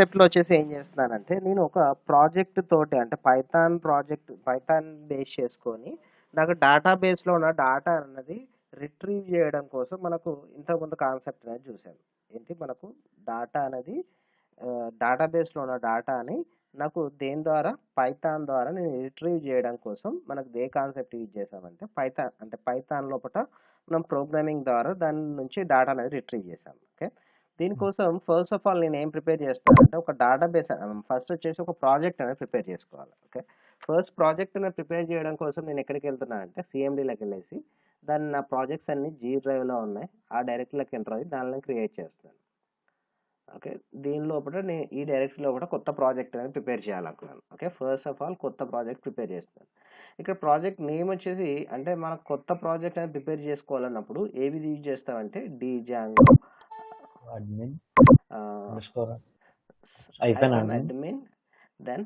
కాన్సెప్ట్లో వచ్చేసి ఏం చేస్తున్నానంటే నేను ఒక ప్రాజెక్ట్ తోటి అంటే పైథాన్ బేస్ చేసుకొని నాకు డేటాబేస్లో ఉన్న డేటా అన్నది రిట్రీవ్ చేయడం కోసం మనకు ఇంతకుముందు కాన్సెప్ట్ అనేది చూసాను. ఏంటి మనకు డేటా అనేది డేటాబేస్లో ఉన్న డేటాని నాకు దేని ద్వారా పైథాన్ ద్వారా నేను రిట్రీవ్ చేయడం కోసం మనకు ఏ కాన్సెప్ట్ యూజ్ చేసామంటే పైథాన్ లోపల మనం ప్రోగ్రామింగ్ ద్వారా దాని నుంచి డేటా అనేది రిట్రీవ్ చేసాం. ఓకే, దీనికోసం ఫస్ట్ ఆఫ్ ఆల్ నేను ఏం ప్రిపేర్ చేస్తానంటే ఒక డేటాబేస్ ఫస్ట్ వచ్చేసి ఒక ప్రాజెక్ట్ అనేది ప్రిపేర్ చేసుకోవాలి. ఓకే, ఫస్ట్ ప్రాజెక్ట్ అనేది ప్రిపేర్ చేయడం కోసం నేను ఎక్కడికి వెళ్తున్నానంటే సిఎండీలోకి వెళ్ళేసి దాన్ని నా ప్రాజెక్ట్స్ అన్ని జీ డ్రైవ్లో ఉన్నాయి ఆ డైరెక్టరీలోకి ఎంటర్ అయ్యి దానిని క్రియేట్ చేస్తాను. ఓకే, దీని లోపల నేను ఈ డైరెక్టరీ లోపల కొత్త ప్రాజెక్ట్ అనేది ప్రిపేర్ చేయాలనుకున్నాను. ఓకే, ఫస్ట్ ఆఫ్ ఆల్ కొత్త ప్రాజెక్ట్ ప్రిపేర్ చేస్తాను. ఇక్కడ ప్రాజెక్ట్ నేమ్ వచ్చేసి అంటే మనం కొత్త ప్రాజెక్ట్ అనేది ప్రిపేర్ చేసుకోవాలన్నప్పుడు ఏవి యూజ్ చేస్తామంటే Django admin admin then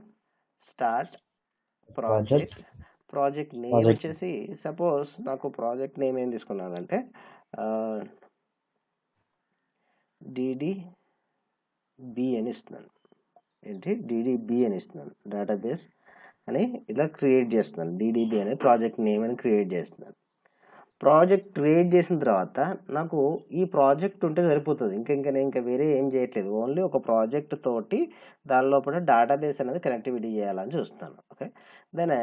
start project name వచ్చేసి సపోజ్ నాకు ప్రాజెక్ట్ నేమ్ ఏం తీసుకున్నానంటే DDB అని ఇస్తున్నాను. ఏంటి DDB అని ఇస్తున్నాను, డేటాబేస్ అని ఇలా క్రియేట్ చేస్తున్నాను. DDB అనే ప్రాజెక్ట్ నేమ్ అని క్రియేట్ చేస్తున్నాను. ప్రాజెక్ట్ క్రియేట్ చేసిన తర్వాత నాకు ఈ ప్రాజెక్ట్ ఉంటే సరిపోతుంది, ఇంకా వేరే ఏం చేయట్లేదు. ఓన్లీ ఒక ప్రాజెక్ట్ తోటి దాని లోపల డేటాబేస్ అనేది కనెక్టివిటీ చేయాలని చూస్తున్నాను. ఓకే, దెన్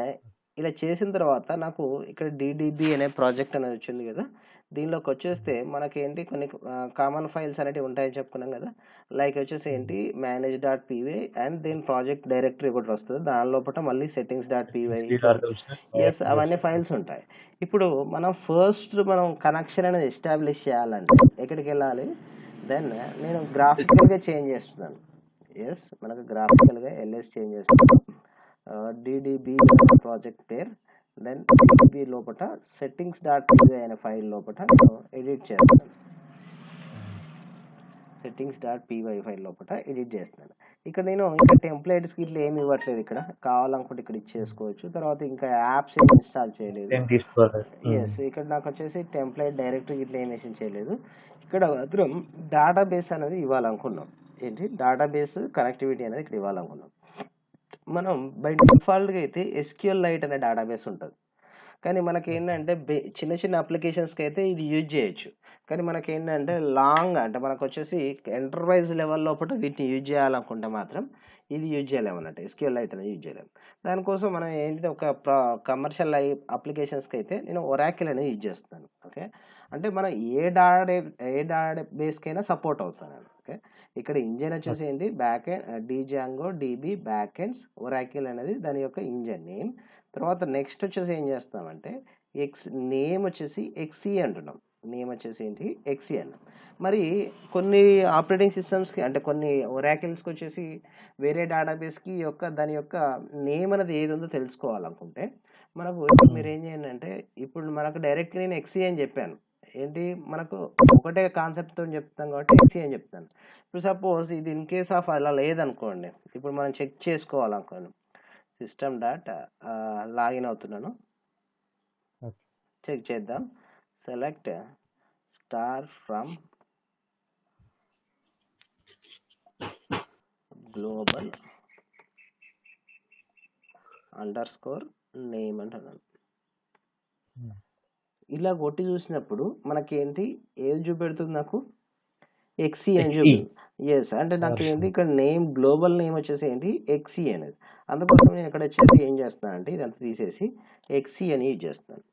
ఇలా చేసిన తర్వాత నాకు ఇక్కడ DDB అనే ప్రాజెక్ట్ అనేది వచ్చింది కదా, దీనిలోకి వచ్చేస్తే మనకేంటి కొన్ని కామన్ ఫైల్స్ అనేవి ఉంటాయని చెప్పుకున్నాం కదా. లైక్ వచ్చేసి ఏంటి manage.py అండ్ దీని ప్రాజెక్ట్ డైరెక్టరీ ఒకటి వస్తుంది, దాని లోపల మళ్ళీ settings.py ఎస్ అవన్నీ ఫైల్స్ ఉంటాయి. ఇప్పుడు మనం ఫస్ట్ కనెక్షన్ అనేది ఎస్టాబ్లిష్ చేయాలంటే ఎక్కడికి వెళ్ళాలి, దెన్ నేను గ్రాఫికల్గా చేంజ్ చేస్తున్నాను. ఎస్ మనకు గ్రాఫికల్గా LS చేంజ్ చేస్తున్నాను. DDB ప్రాజెక్ట్ పేరు, దెన్ DDB లోపల settings.py అనే ఫైల్ లోపల నేను ఎడిట్ చేస్తాను. settings.py ఫైల్ లోపల ఎడిట్ చేస్తున్నాను. ఇక్కడ నేను ఇంకా టెంప్లెట్స్కి ఇట్లా ఏమి ఇవ్వట్లేదు, ఇక్కడ కావాలనుకుంటే ఇక్కడ ఇచ్చేసుకోవచ్చు. తర్వాత ఇంకా యాప్స్ ఏమి ఇన్స్టాల్ చేయలేదు. ఎస్ ఇక్కడ నాకు వచ్చేసి టెంప్లెట్ డైరెక్ట్ ఇట్లా ఏం మెన్షన్ చేయలేదు. ఇక్కడ మాత్రం డేటాబేస్ అనేది ఇవ్వాలనుకున్నాం. ఏంటి డేటాబేస్ కనెక్టివిటీ అనేది ఇక్కడ ఇవ్వాలనుకున్నాం. మనం బై డిఫాల్ట్గా అయితే SQLite అనే డేటాబేస్ ఉంటుంది, కానీ మనకి ఏంటంటే చిన్న చిన్న అప్లికేషన్స్కి అయితే ఇది యూజ్ చేయొచ్చు. కానీ మనకి ఏంటంటే లాంగ్ అంటే మనకు వచ్చేసి ఎంటర్ప్రైజ్ లెవెల్ లోపల వీటిని యూజ్ చేయాలనుకుంటే మాత్రం ఇది యూజ్ చేయలేము అన్నట్టు, SQLite అనేది యూజ్ చేయలేము. దానికోసం మనం ఏంటి ఒక కమర్షియల్ అప్లికేషన్స్కి అయితే నేను Oracle అనేది యూజ్ చేస్తున్నాను. ఓకే, అంటే మనం ఏ డేటాబేస్కి అయినా సపోర్ట్ అవుతాను. ఓకే, ఇక్కడ ఇంజిన్ వచ్చేసి ఏంటి back end Django DB back ends Oracle అనేది దాని యొక్క ఇంజిన్ నేమ్. తర్వాత నెక్స్ట్ వచ్చేసి ఏం చేస్తామంటే నేమ్ వచ్చేసి XE అంటున్నాం. నేమ్ వచ్చేసి ఏంటి XE అన్నాం. మరి కొన్ని ఆపరేటింగ్ సిస్టమ్స్కి అంటే కొన్ని ఒరాకిల్స్కి వచ్చేసి వేరే డేటాబేస్కి దాని యొక్క నేమ్ అనేది ఏది ఉందో తెలుసుకోవాలనుకుంటే మనకు మీరు ఏం చేయండి అంటే ఇప్పుడు మనకు డైరెక్ట్ నేను XE అని చెప్పాను. ఏంటి మనకు ఒకటే కాన్సెప్ట్తో చెప్తాం కాబట్టి XE అని చెప్తాను. ఇప్పుడు సపోజ్ ఇది ఇన్ కేస్ ఆఫ్ అలా లేదనుకోండి, ఇప్పుడు మనం చెక్ చేసుకోవాలనుకోండి. సిస్టమ్ డాట్ లాగిన్ అవుతున్నాను, చెక్ చేద్దాం. Select star from global _name అంటున్నాను. ఇలా కొట్టి చూసినప్పుడు మనకేంటి ఏది చూపెడుతుంది, నాకు XE అని చూపెడుతుంది. ఎస్ అంటే నాకు ఏంటి ఇక్కడ నేమ్ గ్లోబల్ నేమ్ వచ్చేసి ఏంటి XE అనేది. అందుకోసం నేను ఇక్కడ వచ్చేసి ఏం చేస్తానంటే ఇదంతా తీసేసి XE అని యూజ్ చేస్తాను,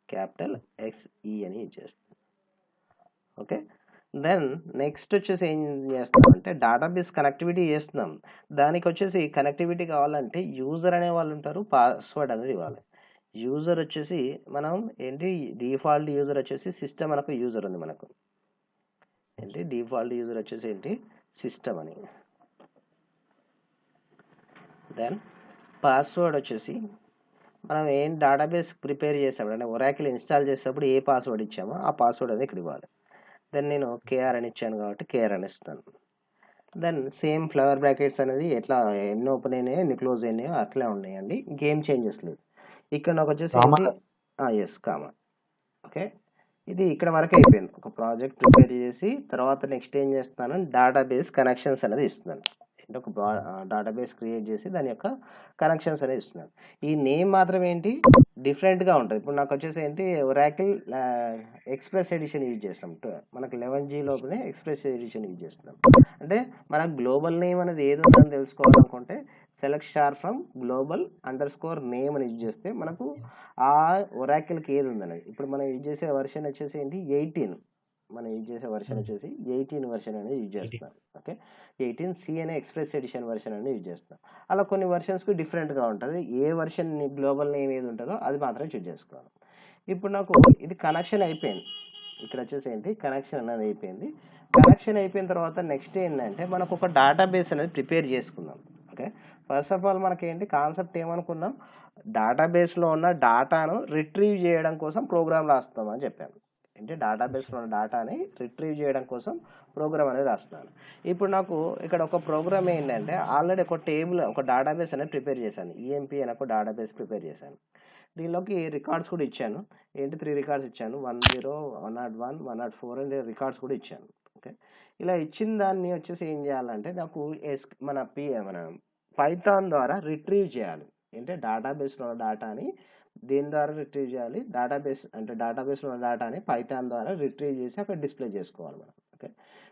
క్యాపిటల్ XE అని యూజ్ చేస్తాను. ఓకే, దెన్ నెక్స్ట్ వచ్చేసి ఏం చేస్తామంటే డేటాబేస్ కనెక్టివిటీ చేస్తున్నాం. దానికి వచ్చేసి కనెక్టివిటీ కావాలంటే యూజర్ అనే వాళ్ళు ఉంటారు, పాస్వర్డ్ అనేది ఇవ్వాలి. యూజర్ వచ్చేసి మనం ఏంటి డిఫాల్ట్ యూజర్ వచ్చేసి సిస్టమ్ మనకు యూజర్ ఉంది, మనకు ఏంటి డిఫాల్ట్ యూజర్ వచ్చేసి ఏంటి సిస్టమ్ అని. దెన్ పాస్వర్డ్ వచ్చేసి మనం ఏం డేటాబేస్ ప్రిపేర్ చేసాము అంటే Oracle ఇన్స్టాల్ చేసేటప్పుడు ఏ పాస్వర్డ్ ఇచ్చామో ఆ పాస్వర్డ్ అనేది ఇక్కడ ఇవ్వాలి. దెన్ నేను KR అని ఇచ్చాను కాబట్టి KR అని ఇస్తాను. దెన్ సేమ్ ఫ్లవర్ బ్రాకెట్స్ అనేది ఎట్లా ఎన్ని ఓపెన్ అయినాయో ఎన్ని క్లోజ్ అయినాయో అట్లే ఉన్నాయండి, ఇంకేం చేంజెస్ లేదు. ఇక్కడ నాకు వచ్చేసి ఎస్ కామన్. ఓకే, ఇది ఇక్కడ వరకు అయిపోయింది. ఒక ప్రాజెక్ట్ ప్రిపేర్ చేసి తర్వాత నెక్స్ట్ ఏం చేస్తాను డేటాబేస్ కనెక్షన్స్ అనేది ఇస్తున్నాను. అంటే ఒక డేటాబేస్ క్రియేట్ చేసి దాని యొక్క కనెక్షన్స్ అనేది ఇస్తున్నాను. ఈ నేమ్ మాత్రం ఏంటి డిఫరెంట్గా ఉంటుంది. ఇప్పుడు నాకు వచ్చేసి ఏంటి ఒరాకిల్ ఎక్స్ప్రెస్ ఎడిషన్ యూజ్ చేస్తాం. మనకు 11G లోపలే ఎక్స్ప్రెస్ ఎడిషన్ యూజ్ చేస్తున్నాం. అంటే మనకు గ్లోబల్ నేమ్ అనేది ఏది ఉందని తెలుసుకోవాలనుకుంటే select star from global under score name అని యూజ్ చేస్తే మనకు ఆ ఒరాకిల్కి ఏది ఉందనేది. ఇప్పుడు మనం యూజ్ చేసే వర్షన్ వచ్చేసి ఏంటి 18. మనం యూజ్ చేసే వర్షన్ వచ్చేసి 18 వర్షన్ అనేది యూజ్ చేస్తున్నాం. ఓకే, 18C అనే ఎక్స్ప్రెస్ ఎడిషన్ వర్షన్ అనేది యూజ్ చేస్తున్నాం. అలా కొన్ని వర్షన్స్కి డిఫరెంట్గా ఉంటుంది. ఏ వర్షన్ గ్లోబల్ నేమ్ ఏది ఉంటుందో అది మాత్రం చూజ్ చేసుకోవాలి. ఇప్పుడు నాకు ఇది కనెక్షన్ అయిపోయింది. ఇక్కడ వచ్చేసి ఏంటి కనెక్షన్ అనేది అయిపోయింది. కనెక్షన్ అయిపోయిన తర్వాత నెక్స్ట్ ఏంటంటే మనకు ఒక డేటాబేస్ అనేది ప్రిపేర్ చేసుకుందాం. ఓకే, ఫస్ట్ ఆఫ్ ఆల్ మనకి ఏంటి కాన్సెప్ట్ ఏమనుకున్నాం, డేటాబేస్లో ఉన్న డేటాను రిట్రీవ్ చేయడం కోసం ప్రోగ్రామ్ రాస్తాం అని చెప్పాను. అంటే డేటాబేస్లో ఉన్న డేటాని రిట్రీవ్ చేయడం కోసం ప్రోగ్రామ్ అనేది రాస్తున్నాను. ఇప్పుడు నాకు ఇక్కడ ఒక ప్రోగ్రామ్ ఏంటంటే ఆల్రెడీ ఒక టేబుల్ ఒక డేటాబేస్ అనేది ప్రిపేర్ చేశాను. EMP అనే ఒక డేటాబేస్ ప్రిపేర్ చేశాను. దీనిలోకి రికార్డ్స్ కూడా ఇచ్చాను. ఏంటి 3 రికార్డ్స్ ఇచ్చాను, 10, 101, 104 అనే రికార్డ్స్ కూడా ఇచ్చాను. ఓకే, ఇలా ఇచ్చిన దాన్ని వచ్చేసి ఏం చేయాలంటే నాకు మన పైథాన్ ద్వారా రిట్రీవ్ చేయాలి. అంటే డేటాబేస్లో ఉన్న డేటాని దేని ద్వారా రిట్రీవ్ చేయాలి, డేటాబేస్లో ఉన్న డేటాని పైథాన్ ద్వారా రిట్రీవ్ చేసి అక్కడ డిస్ప్లే చేసుకోవాలి మనం. ఓకే,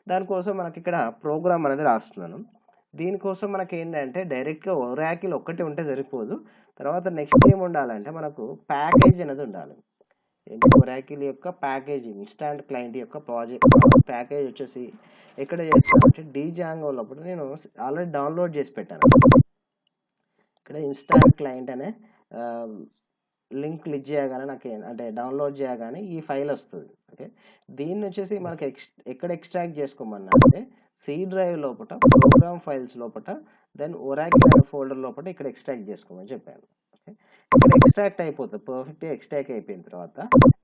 దానికోసం మనకి ఇక్కడ ప్రోగ్రామ్ అనేది రాస్తున్నాను. దీనికోసం మనకి ఏంటంటే డైరెక్ట్గా ఒరాకిల్ ఒక్కటి ఉంటే సరిపోదు. తర్వాత నెక్స్ట్ ఏం ఉండాలంటే మనకు ప్యాకేజ్ అనేది ఉండాలి. ఏంటి ఒరాకిల్ యొక్క ప్యాకేజ్ ఇన్స్టాంట్ క్లయింట్ యొక్క ప్యాకేజ్ వచ్చేసి ఎక్కడ చేస్తానంటే Django లోపల నేను ఆల్రెడీ డౌన్లోడ్ చేసి పెట్టాను. ఇక్కడ ఇన్స్టాంట్ క్లయింట్ అనే లింక్ క్లిక్ చేయగానే నాకు అంటే డౌన్లోడ్ చేయగానే ఈ ఫైల్ వస్తుంది. ఓకే, దీన్ని వచ్చేసి మనకి ఎక్కడ ఎక్స్ట్రాక్ట్ చేసుకోమన్నా అంటే C డ్రైవ్ లోపల ప్రోగ్రామ్ ఫైల్స్ లోపల దెన్ ఒరాకిల్ అనే ఫోల్డర్ లోపల ఇక్కడ ఎక్స్ట్రాక్ట్ చేసుకోమని చెప్పాను. ఓకే, ఇక్కడ ఎక్స్ట్రాక్ట్ అయిపోతుంది. పర్ఫెక్ట్గా ఎక్స్ట్రాక్ట్ అయిపోయిన తర్వాత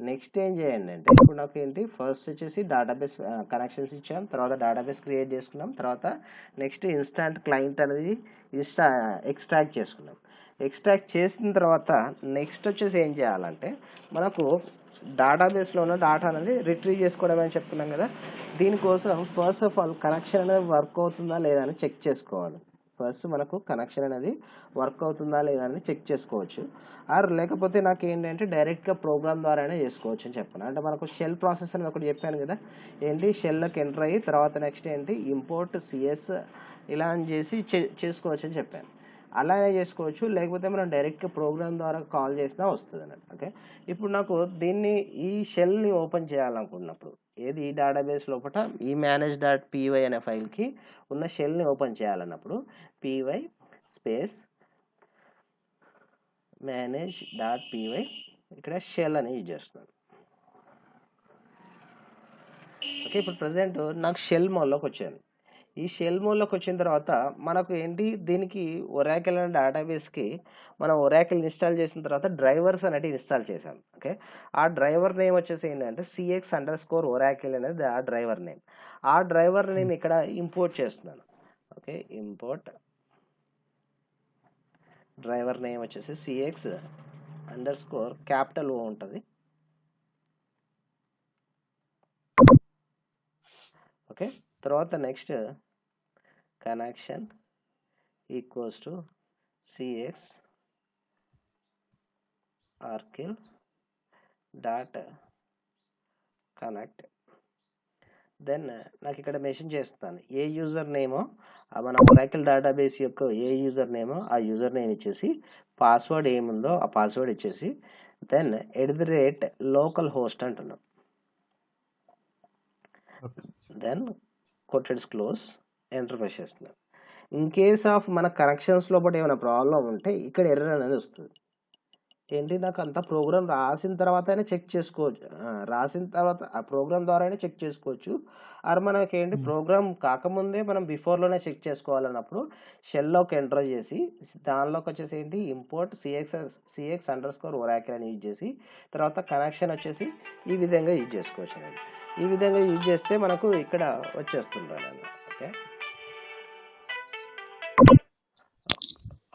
నెక్స్ట్ ఏం చేయండి అంటే ఇప్పుడు నాకు ఏంటి ఫస్ట్ వచ్చేసి డేటాబేస్ కనెక్షన్స్ ఇచ్చాం, తర్వాత డేటాబేస్ క్రియేట్ చేసుకున్నాం, తర్వాత నెక్స్ట్ ఇన్స్టాంట్ క్లయింట్ అనేది ఎక్స్ట్రాక్ట్ చేసుకున్నాం. ఎక్స్ట్రాక్ట్ చేసిన తర్వాత నెక్స్ట్ వచ్చేసి ఏం చేయాలంటే మనకు డేటాబేస్లో ఉన్న డేటా అనేది రిట్రీవ్ చేసుకోవడం అని చెప్పుకున్నాం కదా. దీనికోసం ఫస్ట్ ఆఫ్ ఆల్ కనెక్షన్ అనేది వర్క్ అవుతుందా లేదా అని చెక్ చేసుకోవాలి. ఫస్ట్ మనకు కనెక్షన్ అనేది వర్క్ అవుతుందా లేదా అని చెక్ చేసుకోవచ్చు. ఆర్ లేకపోతే నాకు ఏంటంటే డైరెక్ట్గా ప్రోగ్రామ్ ద్వారానే చేసుకోవచ్చు అని చెప్పాను. అంటే మనకు షెల్ ప్రాసెస్ అని ఒకటి చెప్పాను కదా, ఏంటి షెల్లోకి ఎంటర్ అయ్యి తర్వాత నెక్స్ట్ ఏంటి ఇంపోర్ట్ CS ఇలా అని చేసి చేసుకోవచ్చు అని చెప్పాను. అలానే చేసుకోవచ్చు, లేకపోతే మనం డైరెక్ట్గా ప్రోగ్రామ్ ద్వారా కాల్ చేసినా వస్తుంది అన్నట్టు. ఓకే, ఇప్పుడు నాకు ఈ షెల్ని ఓపెన్ చేయాలనుకున్నప్పుడు ఏది డేటాబేస్ లోపల ఈ manage.py అనే ఫైల్కి ఉన్న షెల్ని ఓపెన్ చేయాలన్నప్పుడు py స్పేస్ manage.py ఇక్కడ షెల్ అని యూజ్ చేస్తున్నాను. ఓకే, ఇప్పుడు ప్రజెంట్ నాకు షెల్ మోడ్లోకి వచ్చాను. ఈ షెల్ మోడ్లోకి వచ్చిన తర్వాత మనకు ఏంటి దీనికి ఒరాకిల్ అనే డేటాబేస్కి మనం ఒరాకిల్ ఇన్స్టాల్ చేసిన తర్వాత డ్రైవర్స్ అనేవి ఇన్స్టాల్ చేశాం. ఓకే, ఆ డ్రైవర్ నేమ్ వచ్చేసి ఏంటంటే CX_Oracle అనేది ఆ డ్రైవర్ నేమ్. ఆ డ్రైవర్ నేమ్ ఇక్కడ ఇంపోర్ట్ చేస్తున్నాను. ఓకే, ఇంపోర్ట్ డ్రైవర్ నేమ్ వచ్చేసి CX_O ఉంటుంది. ఓకే, తర్వాత next connection equals to CX_Oracle dot connect. Then నాకు ఇక్కడ మెన్షన్ చేస్తాను ఏ యూజర్ నేమో మన ఒరాకిల్ డేటాబేస్ యొక్క ఏ యూజర్ నేమో ఆ యూజర్ నేమ్ ఇచ్చేసి పాస్వర్డ్ ఏముందో ఆ పాస్వర్డ్ ఇచ్చేసి దెన్ @localhost అంటున్నాం. దెన్ కొటెడ్స్ క్లోజ్ ఎంటర్ ప్రెస్ చేస్తున్నాం. ఇన్ కేస్ ఆఫ్ మన కనెక్షన్స్ లోపల ఏమైనా ప్రాబ్లం ఉంటే ఇక్కడ ఎర్రర్ అనేది వస్తుంది. ఏంటి నాకు అంత ప్రోగ్రామ్ రాసిన తర్వాతనే చెక్ చేసుకోవచ్చు, రాసిన తర్వాత ఆ ప్రోగ్రామ్ ద్వారానే చెక్ చేసుకోవచ్చు. ఆర్ మనకి ఏంటి ప్రోగ్రామ్ కాకముందే మనం బిఫోర్లోనే చెక్ చేసుకోవాలన్నప్పుడు షెల్లోకి ఎంటర్ చేసి దానిలోకి వచ్చేసి ఏంటి ఇంపోర్ట్ CX_Oracle అని యూజ్ చేసి తర్వాత కనెక్షన్ వచ్చేసి ఈ విధంగా యూజ్ చేసుకోవచ్చు అండి. ఈ విధంగా యూజ్ చేస్తే మనకు ఇక్కడ వచ్చేస్తుంటాను. ఓకే,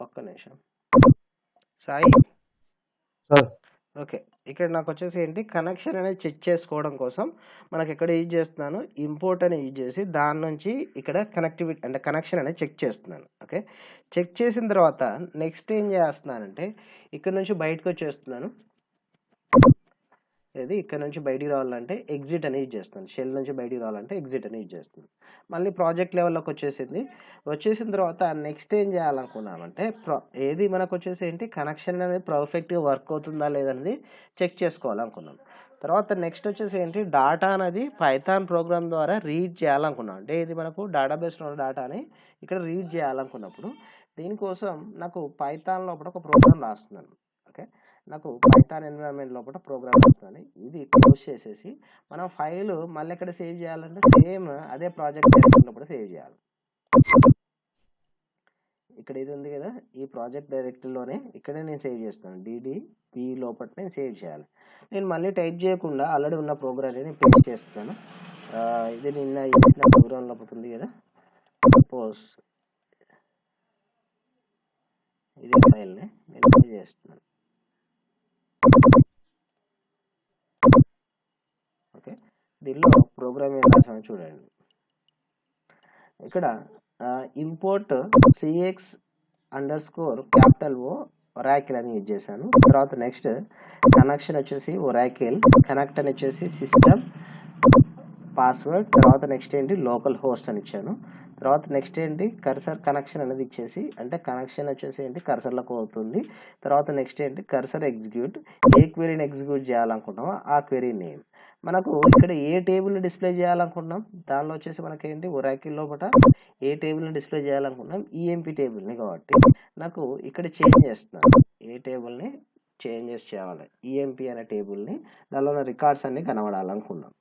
ఒక్క నిమిషం సాయి. ఓకే. ఇక్కడ నాకొచ్చేసి ఏంటి కనెక్షన్ అనేది చెక్ చేసుకోవడం కోసం మనకి ఎక్కడ యూజ్ చేస్తున్నాను ఇంపోర్ట్ అని యూజ్ చేసి దాని నుంచి ఇక్కడ కనెక్టివిటీ అంటే కనెక్షన్ అనేది చెక్ చేస్తున్నాను. ఓకే. చెక్ చేసిన తర్వాత నెక్స్ట్ ఏం చేస్తున్నానంటే ఇక్కడ నుంచి బయటకు వచ్చేస్తున్నాను. ఇది ఇక్కడ నుంచి బయటికి రావాలంటే ఎగ్జిట్ అని యూజ్ చేస్తాను. షెల్ నుంచి బయటికి రావాలంటే ఎగ్జిట్ అని యూజ్ చేస్తున్నాను. మళ్ళీ ప్రాజెక్ట్ లెవెల్లోకి వచ్చేసింది. వచ్చేసిన తర్వాత నెక్స్ట్ ఏం చేయాలనుకున్నామంటే ఏది మనకు వచ్చేసి ఏంటి కనెక్షన్ అనేది పర్ఫెక్ట్గా వర్క్ అవుతుందా లేదనేది చెక్ చేసుకోవాలనుకున్నాం. తర్వాత నెక్స్ట్ వచ్చేసి ఏంటి డాటా అనేది పైథాన్ ప్రోగ్రామ్ ద్వారా రీడ్ చేయాలనుకున్నాం. అంటే ఇది మనకు డేటాబేస్లో ఉన్న డాటాని ఇక్కడ రీడ్ చేయాలనుకున్నప్పుడు దీనికోసం నాకు పైథాన్ లోపల ఒక ప్రోగ్రామ్ రాస్తున్నాను. ఓకే. నాకు పైథాన్ ఎన్విరాన్మెంట్ లోపల ప్రోగ్రామ్ వస్తుంది. ఇది క్లోజ్ చేసేసి మనం ఫైల్ మళ్ళీ ఎక్కడ సేవ్ చేయాలంటే సేమ్ అదే ప్రాజెక్ట్ డైరెక్టరీ లోపల సేవ్ చేయాలి. ఇక్కడ ఇది ఉంది కదా ఈ ప్రాజెక్ట్ డైరెక్టరీలోనే ఇక్కడే నేను సేవ్ చేస్తున్నాను. DDP లోపల నేను సేవ్ చేయాలి. నేను మళ్ళీ టైప్ చేయకుండా ఆల్రెడీ ఉన్న ప్రోగ్రామ్ నేను పేస్ట్ చేస్తున్నాను. ఇది నిన్న చేసిన ప్రోగ్రామ్ లోపల ఉంది కదా సపోజ్ ఇది ఫైల్ని నేను సేవ్ చేస్తున్నాను. ఓకే. దీనిలో ప్రోగ్రామ్ ఏం రాసామో చూడండి. ఇక్కడ ఇంపోర్ట్ CX_O ఒరాకిల్ అని యూజ్ చేశాను. తర్వాత నెక్స్ట్ కనెక్షన్ వచ్చేసి ఒరాకిల్, కనెక్ట్ అని వచ్చేసి సిస్టమ్ పాస్వర్డ్, తర్వాత నెక్స్ట్ ఏంటి లోకల్ హోస్ట్ అని ఇచ్చాను. తర్వాత నెక్స్ట్ ఏంటి కర్సర్ కనెక్షన్ అనేది ఇచ్చేసి అంటే కనెక్షన్ వచ్చేసి ఏంటి కర్సర్లకు అవుతుంది. తర్వాత నెక్స్ట్ ఏంటి కర్సర్ ఎగ్జిక్యూట్ ఏ క్వెరీని ఎగ్జిక్యూట్ చేయాలనుకుంటామో ఆ క్వెరీ నేమ్. మనకు ఇక్కడ ఏ టేబుల్ని డిస్ప్లే చేయాలనుకుంటున్నాం దానిలో వచ్చేసి మనకి ఏంటి ఒరాకిల్ లోపల ఏ టేబుల్ని డిస్ప్లే చేయాలనుకుంటున్నాం EMP టేబుల్ని. కాబట్టి నాకు ఇక్కడ చేంజ్ చేస్తున్నాను ఏ టేబుల్ని చేంజెస్ చేయాలి EMP అనే టేబుల్ని దానిలో ఉన్న రికార్డ్స్ అన్ని కనబడాలనుకున్నాం.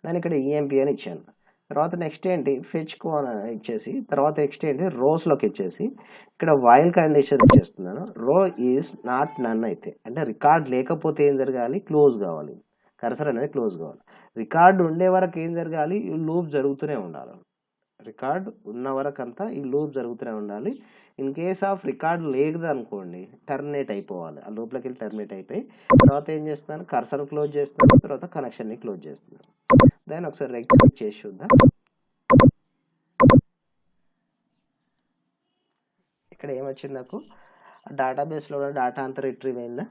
దాని ఇక్కడ EMP అని ఇచ్చాను. తర్వాత నెక్స్ట్ ఏంటి ఫెచ్ కోన్ ఇచ్చేసి తర్వాత నెక్స్ట్ ఏంటి రోస్లోకి ఇచ్చేసి ఇక్కడ వైల్ కండిషన్ ఇచ్చేస్తున్నాను. రో ఈజ్ నాట్ నన్ అయితే అంటే రికార్డ్ లేకపోతే ఏం జరగాలి క్లోజ్ కావాలి, కర్సర్ అనేది క్లోజ్ కావాలి. రికార్డు ఉండే వరకు ఏం జరగాలి ఈ లూప్ జరుగుతూనే ఉండాలి. రికార్డ్ ఉన్న వరకు అంతా ఈ లూప్ జరుగుతూనే ఉండాలి. ఇన్ కేస్ ఆఫ్ రికార్డ్ లేదు అనుకోండి టర్మినేట్ అయిపోవాలి. ఆ లూప్లోకి వెళ్ళి టర్మినేట్ అయిపోయి తర్వాత ఏం చేస్తున్నాను కర్సర్ క్లోజ్ చేస్తున్నాను, తర్వాత కనెక్షన్ని క్లోజ్ చేస్తున్నాను. దాన్ని ఒకసారి రెక్టిఫై చేసి చూద్దాం. ఇక్కడ ఏమొచ్చింది నాకు డేటాబేస్లో డేటా అంతా రిట్రీవ్ అయిందా?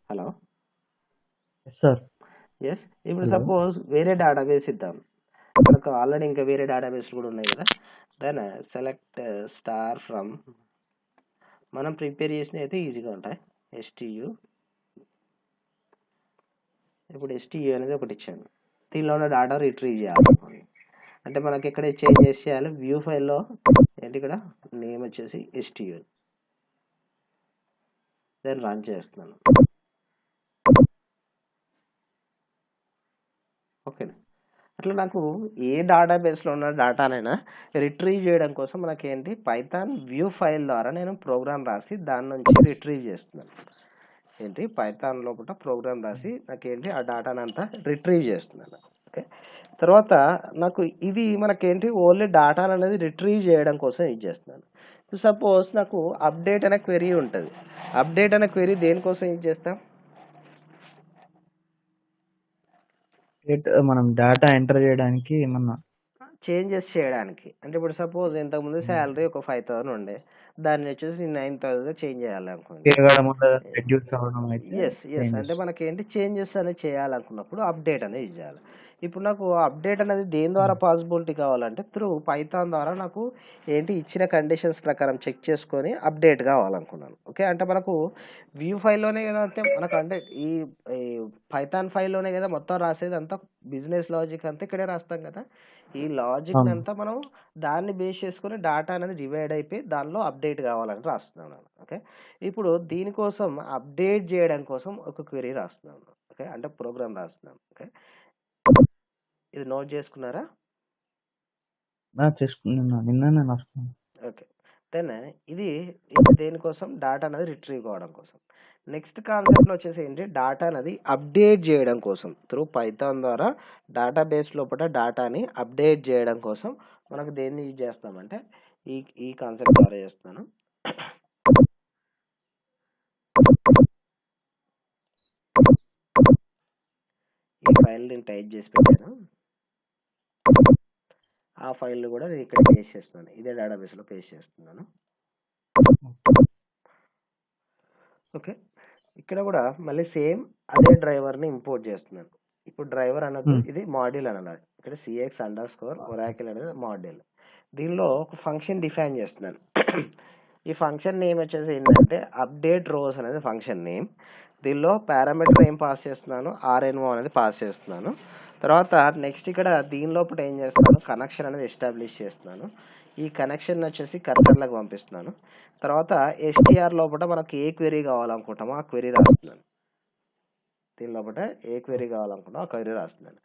Hello yes. ఇప్పుడు సపోజ్ వేరే డేటాబేస్ ఇద్దాం. మనకు ఆల్రెడీ ఇంకా వేరే డేటాబేస్లు కూడా ఉన్నాయి కదా. దెన్ సెలెక్ట్ స్టార్ ఫ్రమ్ మనం ప్రిపేర్ చేసినవి అయితే ఈజీగా ఉంటాయి. STU ఇప్పుడు STU అనేది ఒకటి ఇచ్చాను. దీనిలో ఉన్న డేటా రిట్రీవ్ చేయాలి అంటే మనకి ఎక్కడ చేంజ్ చేయాలి వ్యూ ఫైల్లో ఏంటి ఇక్కడ నేమ్ వచ్చేసి STU దెన్ రన్ చేస్తున్నాను. ఓకేనా. అట్లా నాకు ఏ డేటాబేస్లో ఉన్న డేటానైనా రిట్రీవ్ చేయడం కోసం మనకి ఏంటి పైథాన్ వ్యూ ఫైల్ ద్వారా నేను ప్రోగ్రామ్ రాసి దాని నుంచి రిట్రీవ్ చేస్తున్నాను. ఏంటి పైథాన్ లోపల ప్రోగ్రామ్ రాసి నాకేంటి ఆ డేటాని అంతా రిట్రీవ్ చేస్తున్నాను. ఓకే. తర్వాత నాకు ఇది మనకేంటి ఓన్లీ డేటా అనేది రిట్రీవ్ చేయడం కోసం యూజ్ చేస్తున్నాను. సపోజ్ నాకు అప్డేట్ అనే క్వెరీ ఉంటుంది. అప్డేట్ అనే క్వెరీ దేనికోసం యూజ్ చేస్తాం? మనం డేటా ఎంటర్ చేయడానికి ఏమన్నా చేంజెస్ చేయడానికి. అంటే ఇప్పుడు సపోజ్ ఇంతకుముందు శాలరీ ఒక 5,000 ఉండే దాన్ని వచ్చేసి నేను 9,000 చేంజ్ చేయాలనుకోండి. ఎస్ ఎస్ అంటే మనకేంటి చేంజెస్ అనేది చేయాలనుకున్నప్పుడు అప్డేట్ అనేది యూజ్ చేయాలి. ఇప్పుడు నాకు అప్డేట్ అనేది దేని ద్వారా పాసిబిలిటీ కావాలంటే త్రూ పైథాన్ ద్వారా నాకు ఏంటి ఇచ్చిన కండిషన్స్ ప్రకారం చెక్ చేసుకొని అప్డేట్ కావాలనుకున్నాను. ఓకే. అంటే మనకు వ్యూ ఫైల్లోనే కదా అంటే మనకు అంటే ఈ పైథాన్ ఫైల్లోనే కదా మొత్తం రాసేది అంతా బిజినెస్ లాజిక్ అంతా ఇక్కడే రాస్తాం కదా. ఈ లాజిక్ అంతా మనం దాన్ని బేస్ చేసుకొని డేటా అనేది డివైడ్ అయిపోయి దానిలో అప్డేట్ కావాలని రాస్తున్నాను. ఓకే. ఇప్పుడు దీనికోసం అప్డేట్ చేయడం కోసం ఒక క్వెరీ రాస్తున్నాను. ఓకే. అంటే ప్రోగ్రామ్ రాస్తున్నాను. ఓకే. ఇది నోట్ చేసుకున్నారా? ఓకే. దెన్ ఇది దేనికోసం డేటా అనేది రిట్రీవ్ కావడం కోసం. నెక్స్ట్ కాన్సెప్ట్లో వచ్చేసి ఏంటి డేటా అనేది అప్డేట్ చేయడం కోసం త్రూ పైథాన్ ద్వారా డేటాబేస్ లోపల డేటాని అప్డేట్ చేయడం కోసం మనకు దేన్ని యూజ్ చేస్తామంటే ఈ కాన్సెప్ట్ ద్వారా చేస్తున్నాను. ఈ ఫైల్ నేను టైప్ చేసి పెట్టాను. ఆ ఫైల్ కూడా నేను ఇక్కడ పేస్ట్ చేస్తున్నాను. ఇదే డేటాబేస్లో పేస్ట్ చేస్తున్నాను. ఓకే, ఇక్కడ కూడా మళ్ళీ సేమ్ అదే డ్రైవర్ని ఇంపోర్ట్ చేస్తున్నాను. ఇప్పుడు డ్రైవర్ అనొద్దు, ఇది మాడ్యూల్ అనాలి. ఇక్కడ cx_oracle అనేది మాడ్యూల్. దీనిలో ఒక ఫంక్షన్ డిఫైన్ చేస్తున్నాను. ఈ ఫంక్షన్ నేమ్ వచ్చేసి ఏంటంటే అప్డేట్ రోస్ అనేది ఫంక్షన్ నేమ్. దీనిలో పారామీటర్ ఏం పాస్ చేస్తున్నాను, RNO అనేది పాస్ చేస్తున్నాను. తర్వాత నెక్స్ట్ ఇక్కడ దీని లోపల ఏం చేస్తున్నాను, కనెక్షన్ అనేది ఎస్టాబ్లిష్ చేస్తున్నాను. ఈ కనెక్షన్ వచ్చేసి కర్సర్లకు పంపిస్తున్నాను. తర్వాత STR లోపల మనకు ఏ క్వెరీ కావాలనుకుంటామో ఆ క్వెరీ రాస్తున్నాను. దీని లోపల ఏ క్వెరీ కావాలనుకుంటామో ఆ క్వెరీ రాస్తున్నాను.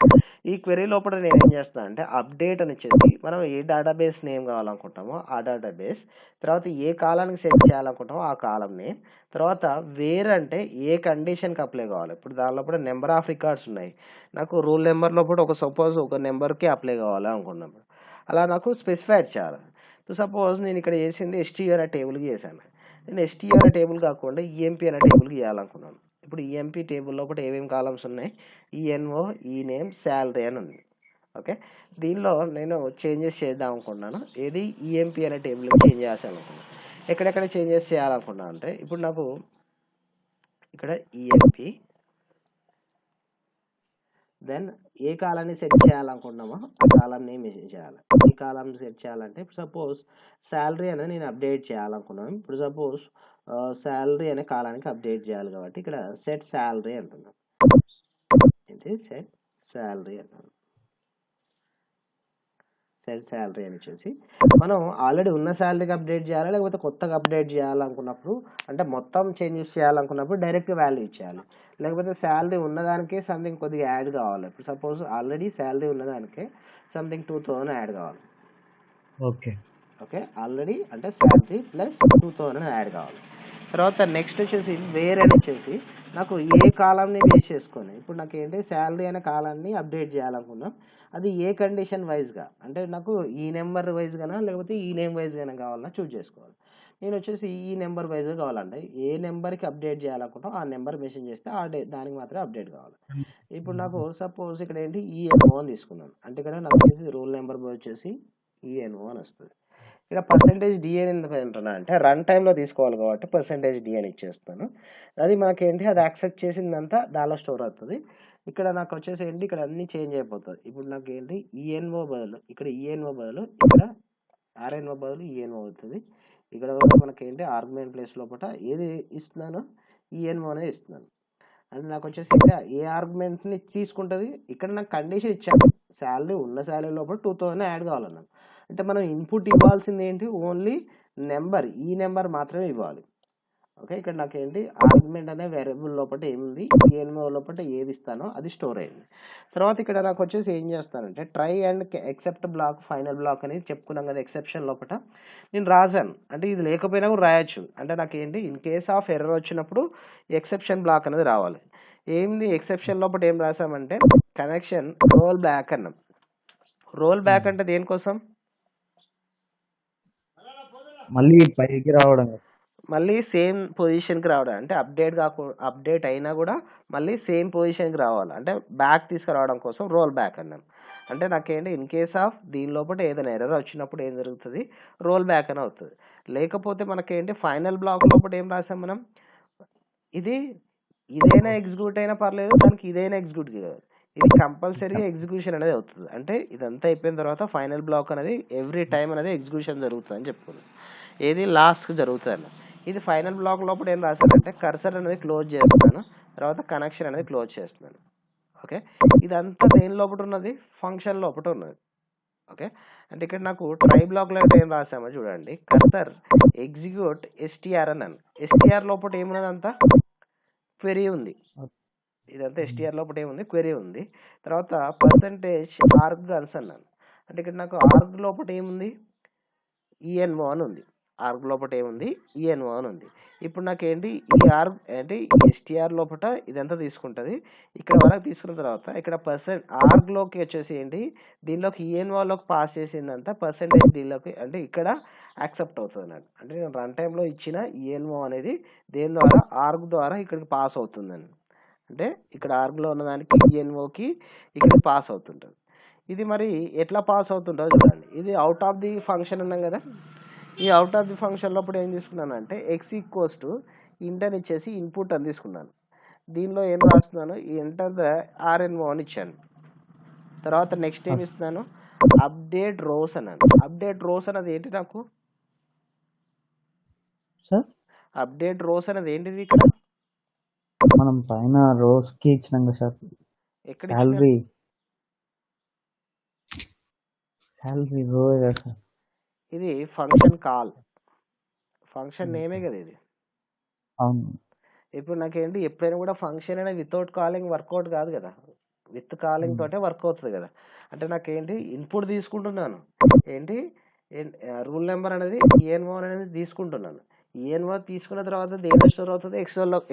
ఈ క్వెరీ లోపల నేను ఏం చేస్తాను అంటే అప్డేట్ అని వచ్చేసి మనం ఏ డేటాబేస్ నేమ్ కావాలనుకుంటామో ఆ డేటాబేస్, తర్వాత ఏ కాలానికి సెట్ చేయాలనుకుంటామో ఆ కాలం నేమ్, తర్వాత వేర్ అంటే ఏ కండిషన్కి అప్లై కావాలి. ఇప్పుడు దాని లోపల నెంబర్ ఆఫ్ రికార్డ్స్ ఉన్నాయి, నాకు రూల్ నెంబర్ లోపల ఒక సపోజ్ ఒక నెంబర్కి అప్లై కావాలి అనుకున్నప్పుడు అలా నాకు స్పెసిఫై చేయాలి. సపోజ్ నేను ఇక్కడ చేసింది STR అనే టేబుల్కి చేశాను. నేను STR అనే టేబుల్ కాకుండా EMP అనే టేబుల్కి చేయాలనుకున్నాను. ఇప్పుడు EMP టేబుల్ లోపల ఏమేమి కాలమ్స్ ఉన్నాయి, ENO, ఈనేమ్, శాలరీ అని ఉంది. ఓకే, దీనిలో నేను చేంజెస్ చేద్దాం అనుకున్నాను. ఏది EMP అనే టేబుల్కి చేంజ్ చేయాల్సి అనుకున్నాను. ఎక్కడెక్కడ చేంజెస్ చేయాలనుకున్నాను అంటే ఇప్పుడు నాకు ఇక్కడ EMP, దెన్ ఏ కాలాన్ని సెట్ చేయాలనుకుంటున్నామో ఆ కాలం నేమ్ మెసేజ్ చేయాలి. ఏ కాలం సెట్ చేయాలంటే ఇప్పుడు సపోజ్ శాలరీ అనేది నేను అప్డేట్ చేయాలనుకున్నాను. ఇప్పుడు సపోజ్ శాలరీ అనే కాలానికి అప్డేట్ చేయాలి కాబట్టి ఇక్కడ సెట్ శాలరీ అంటున్నాం. ఇది సెట్ శాలరీ అంటున్నాం. సెట్ శాలరీ అని వచ్చేసి మనం ఆల్రెడీ ఉన్న శాలరీకి అప్డేట్ చేయాలి, లేకపోతే కొత్తగా అప్డేట్ చేయాలనుకున్నప్పుడు అంటే మొత్తం చేంజెస్ చేయాలనుకున్నప్పుడు డైరెక్ట్ వాల్యూ ఇచ్చేయాలి. లేకపోతే శాలరీ ఉన్నదానికే సంథింగ్ కొద్దిగా యాడ్ కావాలి. ఇప్పుడు సపోజ్ ఆల్రెడీ శాలరీ ఉన్నదానికే సంథింగ్ 2000 యాడ్ కావాలి. ఓకే ఓకే, ఆల్రెడీ అంటే శాలరీ ప్లస్ 2000 యాడ్ కావాలి. తర్వాత నెక్స్ట్ వచ్చేసి వేర్ అని వచ్చేసి నాకు ఏ కాలంని బేస్ చేసుకొని ఇప్పుడు నాకు ఏంటి శాలరీ అనే కాలాన్ని అప్డేట్ చేయాలనుకున్నాం. అది ఏ కండిషన్ వైజ్గా అంటే నాకు ఈ నెంబర్ వైజ్గానా లేకపోతే ఈ నేమ్ వైజ్గానే కావాలన్నా చూజ్ చేసుకోవాలి. నేను వచ్చేసి ఈ నెంబర్ వైజ్గా కావాలంటే ఏ నెంబర్కి అప్డేట్ చేయాలనుకుంటాం ఆ నెంబర్ మెన్షన్ చేస్తే ఆ దానికి మాత్రమే అప్డేట్ కావాలి. ఇప్పుడు నాకు సపోజ్ ఇక్కడ ఏంటి ENO అని తీసుకున్నాను అంటే ఇక్కడ నాకు వచ్చేసి రూల్ నెంబర్ వచ్చేసి ENO అని వస్తుంది. ఇక్కడ %DA ఎందుకు అంటున్నా అంటే రన్ టైంలో తీసుకోవాలి కాబట్టి %D అని ఇచ్చేస్తాను. అది మనకేంటి అది యాక్సెప్ట్ చేసిందంతా దానిలో స్టోర్ అవుతుంది. ఇక్కడ నాకు వచ్చేసి ఏంటి ఇక్కడ అన్ని చేంజ్ అయిపోతుంది. ఇప్పుడు నాకు ఏంటి ENO బదులు ఇక్కడ ENO బదులు ఇక్కడ RNO బదులు ENO అవుతుంది. ఇక్కడ కూడా మనకేంటి ఆర్గ్యుమెంట్ ప్లేస్ లోపల ఏది ఇస్తున్నాను ENO అనేది ఇస్తున్నాను. అది నాకు వచ్చేసి ఏ ఆర్గ్యుమెంట్ని తీసుకుంటుంది. ఇక్కడ నాకు కండిషన్ ఇచ్చాను శాలరీ ఉన్న శాలరీ లోపల 2000 యాడ్ కావాలన్నాను. అంటే మనం ఇన్పుట్ ఇవ్వాల్సింది ఏంటి ఓన్లీ నెంబర్, ఈ నెంబర్ మాత్రమే ఇవ్వాలి. ఓకే, ఇక్కడ నాకు ఏంటి ఆర్గ్యుమెంట్ అనే వేరియబుల్ లోపల ఏముంది ENO లోపల ఏది ఇస్తానో అది స్టోర్ అయింది. తర్వాత ఇక్కడ నాకు వచ్చేసి ఏం చేస్తానంటే try and except block final block అని చెప్పుకున్నాం కదా. ఎక్సెప్షన్ లోపల నేను రాశాను అంటే ఇది లేకపోయినా కూడా రాయొచ్చు. అంటే నాకు ఏంటి ఇన్ కేస్ ఆఫ్ ఎర్రర్ వచ్చినప్పుడు ఎక్సెప్షన్ బ్లాక్ అనేది రావాలి. ఏంది ఎక్సెప్షన్ లోపల ఏం రాసామంటే కనెక్షన్ రోల్ బ్యాక్ అన్నాం. రోల్ బ్యాక్ అంటే దేనికోసం, మళ్ళీ పైకి రావడం, మళ్ళీ సేమ్ పొజిషన్కి రావడం. అంటే అప్డేట్ అయినా కూడా మళ్ళీ సేమ్ పొజిషన్కి రావాలి అంటే బ్యాక్ తీసుకురావడం కోసం రోల్ బ్యాక్ అన్నాం. అంటే నాకేంటి ఇన్ కేస్ ఆఫ్ దీని లోపల ఏదైనా ఎర్రర్ వచ్చినప్పుడు ఏం జరుగుతుంది రోల్ బ్యాక్ అని అవుతుంది. లేకపోతే మనకేంటి ఫైనల్ బ్లాక్ లోపల ఏం రాసాం మనం ఇదైనా ఎగ్జిక్యూట్ అయినా పర్లేదు, దానికి ఇదైనా ఎగ్జిక్యూట్ కాదు, ఇది కంపల్సరీగా ఎగ్జిక్యూషన్ అనేది అవుతుంది. అంటే ఇదంతా అయిపోయిన తర్వాత ఫైనల్ బ్లాక్ అనేది ఎవ్రీ టైం అనేది ఎగ్జిక్యూషన్ జరుగుతుంది అని చెప్పుకుంది. ఏది లాస్ట్కి జరుగుతుంది. ఇది ఫైనల్ బ్లాక్ లోపల ఏం రాశానంటే కర్సర్ అనేది క్లోజ్ చేస్తున్నాను, తర్వాత కనెక్షన్ అనేది క్లోజ్ చేస్తున్నాను. ఓకే, ఇదంతా దేని లోపల ఉన్నది ఫంక్షన్ లోపల ఉన్నది. ఓకే, అంటే ఇక్కడ నాకు ట్రై బ్లాక్లో అయితే ఏం రాసామో చూడండి, కర్సర్ ఎగ్జిక్యూట్ STR అన్నాను. STR లోపల ఏమున్నది అంతా క్వెరీ ఉంది. ఇదంతా STR లోపల ఏముంది క్వెరీ ఉంది. తర్వాత %arg అన్నాను. అంటే ఇక్కడ నాకు ఆర్గ్ లోపల ఏముంది ENO అని ఉంది. ఆర్గ్ లోపల ఏముంది ఈఎన్ఓ అని ఉంది. ఇప్పుడు నాకేంటి ఈ ఆర్గ్ అంటే ఎస్టీఆర్ లోపల ఇదంతా తీసుకుంటుంది. ఇక్కడ వరకు తీసుకున్న తర్వాత ఇక్కడ ఆర్గ్లోకి వచ్చేసి ఏంటి దీనిలోకి ఈఎన్ఓలోకి పాస్ చేసిందంతా పర్సెంటేజ్ దీనిలోకి అంటే ఇక్కడ యాక్సెప్ట్ అవుతుంది అన్నట్టు. అంటే నేను రన్ టైంలో ఇచ్చిన ఈఎన్ఓ అనేది దేని ద్వారా ఆర్గ్ ద్వారా ఇక్కడికి పాస్ అవుతుందని. అంటే ఇక్కడ ఆర్గ్లో ఉన్న దానికి ఈఎన్ఓకి ఇక్కడ పాస్ అవుతుంటుంది. ఇది మరి ఎట్లా పాస్ అవుతుంటుందో చూడండి. ఇది అవుట్ ఆఫ్ ది ఫంక్షన్ అన్నాం కదా. ఈ అవుట్ ఆఫ్ ది ఫంక్షన్ లోపల ఏం తీసుకున్నానంటే ఎక్స్ ఈక్వల్స్ టు ఇంటర్ ఇచ్చేసి ఇన్పుట్ అని తీసుకున్నాను. దీనిలో ఏం రాస్తున్నాను ఎంటర్ ద ఆర్ఎన్ఓ అని ఇచ్చాను. తర్వాత నెక్స్ట్ ఏమి ఇస్తున్నాను అప్డేట్ రోస్ అన్నాను. అప్డేట్ రోస్ అనేది ఏంటి నాకు అప్డేట్ రోస్ అనేది ఏంటిది ఇక్కడ మనం పైన రోస్ కి ఇచ్చినాం కదా సార్ ఎక్కడ శాలరీ రో కదా సార్. ఇది ఫంక్షన్ కాల్ ఫంక్షన్ నేమే కదా ఇది. అవును. ఇప్పుడు నాకేంటి ఎప్పుడైనా కూడా ఫంక్షన్ అనేది వితౌట్ కాలింగ్ వర్కౌట్ కాదు కదా, విత్ కాలింగ్ తోటే వర్క్ అవుతుంది కదా. అంటే నాకేంటి ఇన్పుట్ తీసుకుంటున్నాను ఏంటి రూల్ నెంబర్ అనేది ఈఎన్ఓ అనేది తీసుకుంటున్నాను. ఈఎన్ఓ తీసుకున్న తర్వాత దేనిలో స్టోర్ అవుతుంది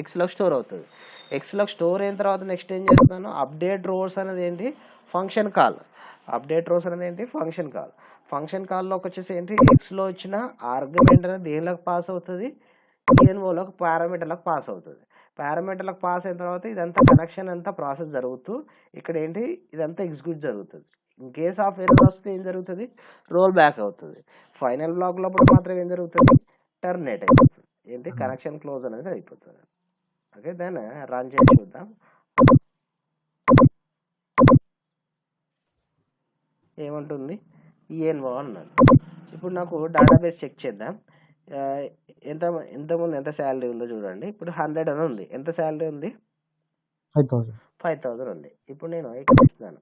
ఎక్స్లో స్టోర్ అవుతుంది. ఎక్స్లో స్టోర్ అయిన తర్వాత నెక్స్ట్ ఏం చేస్తున్నాను అప్డేట్ రోస్ అనేది ఏంటి ఫంక్షన్ కాల్. అప్డేట్ రోస్ అనేది ఏంటి ఫంక్షన్ కాల్. ఫంక్షన్ కాల్లోకి వచ్చేసి ఏంటి ఎక్స్లో ఇచ్చిన ఆర్గ్యుమెంట్ అనేది దేనిలోకి పాస్ అవుతుంది ఈఎన్ఓలోకి పారామీటర్లకు పాస్ అవుతుంది. పారామీటర్లకు పాస్ అయిన తర్వాత ఇదంతా కనెక్షన్ అంతా ప్రాసెస్ జరుగుతూ ఇక్కడ ఏంటి ఇదంతా ఎగ్జిక్యూట్ జరుగుతుంది. ఇన్ కేస్ ఆఫ్ ఎర్రర్ వస్తే ఏం జరుగుతుంది రోల్ బ్యాక్ అవుతుంది. ఫైనల్ బ్లాక్ లోపల మాత్రం ఏం జరుగుతుంది టర్మినేట్ అయిపోతుంది. ఏంటి కనెక్షన్ క్లోజ్ అనేది అయిపోతుంది. ఓకే దాన్ని రన్ చేసి చూద్దాం. ఏమంటుంది ఈఎన్ఓ అన్నాడు. ఇప్పుడు నాకు డేటాబేస్ చెక్ చేద్దాం. ఎంతమంది ఎంత శాలరీ ఉందో చూడండి. ఇప్పుడు 100 అని ఉంది. ఎంత శాలరీ ఉంది 5,000 ఉంది. ఇప్పుడు నేను ఇక్కడ ఇస్తున్నాను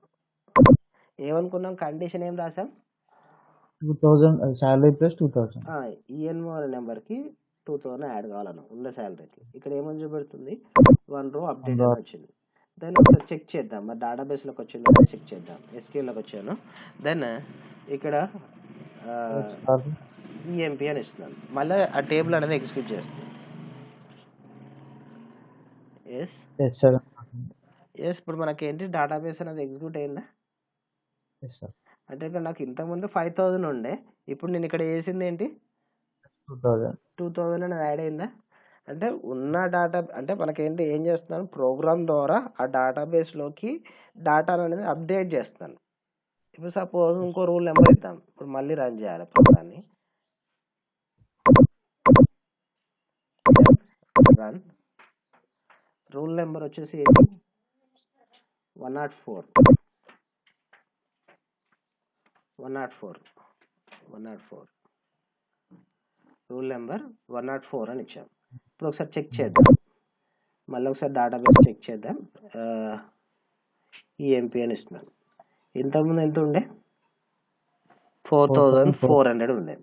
ఏమనుకున్నాం కండిషన్ ఏం రాసాం 2000 శాలరీ ప్లస్ 2000 ఈఎన్ఓ నెంబర్కి 2000 యాడ్ కావాలను ఉన్న శాలరీకి. ఇక్కడ ఏమని చూపెడుతుంది 1 రో అప్డేట్ అని వచ్చింది. దాన్ని ఒకసారి చెక్ చేద్దాం మరి డేటాబేస్లోకి వచ్చిందో చెక్ చేద్దాం. ఎస్క్యూఎల్లోకి వచ్చాను. దెన్ ఇక్కడ ఈఎంపీ అని ఇస్తున్నాను. మళ్ళీ ఆ టేబుల్ అనేది ఎగ్జిక్యూట్ చేస్తుంది. ఎస్ ఇప్పుడు మనకి ఏంటి డేటాబేస్ అనేది ఎగ్జిక్యూట్ అయిందా. అంటే ఇక్కడ నాకు ఇంతకుముందు 5,000 ఉండే, ఇప్పుడు నేను ఇక్కడ వేసింది ఏంటి 2000 అనేది యాడ్ అయిందా. అంటే ఉన్న డేటా అంటే మనకేంటి ఏం చేస్తున్నాను ప్రోగ్రామ్ ద్వారా ఆ డేటాబేస్లోకి డేటా అనేది అప్డేట్ చేస్తాను. ఇప్పుడు సపోజ్ ఇంకో రూల్ నెంబర్ ఇద్దాం. ఇప్పుడు మళ్ళీ రన్ చేయాలి ప్రోగ్రామ్ని. రన్ రూల్ నెంబర్ వచ్చేసి 104 రూల్ నెంబర్ 104 అని ఇచ్చాం. ఇప్పుడు ఒకసారి చెక్ చేద్దాం. మళ్ళీ ఒకసారి డేటాబేస్ చెక్ చేద్దాం. ఈఎంపీ అని ఇస్తున్నాను. ఇంతకుముందు ఎంత ఉండే 4,400 ఉండే.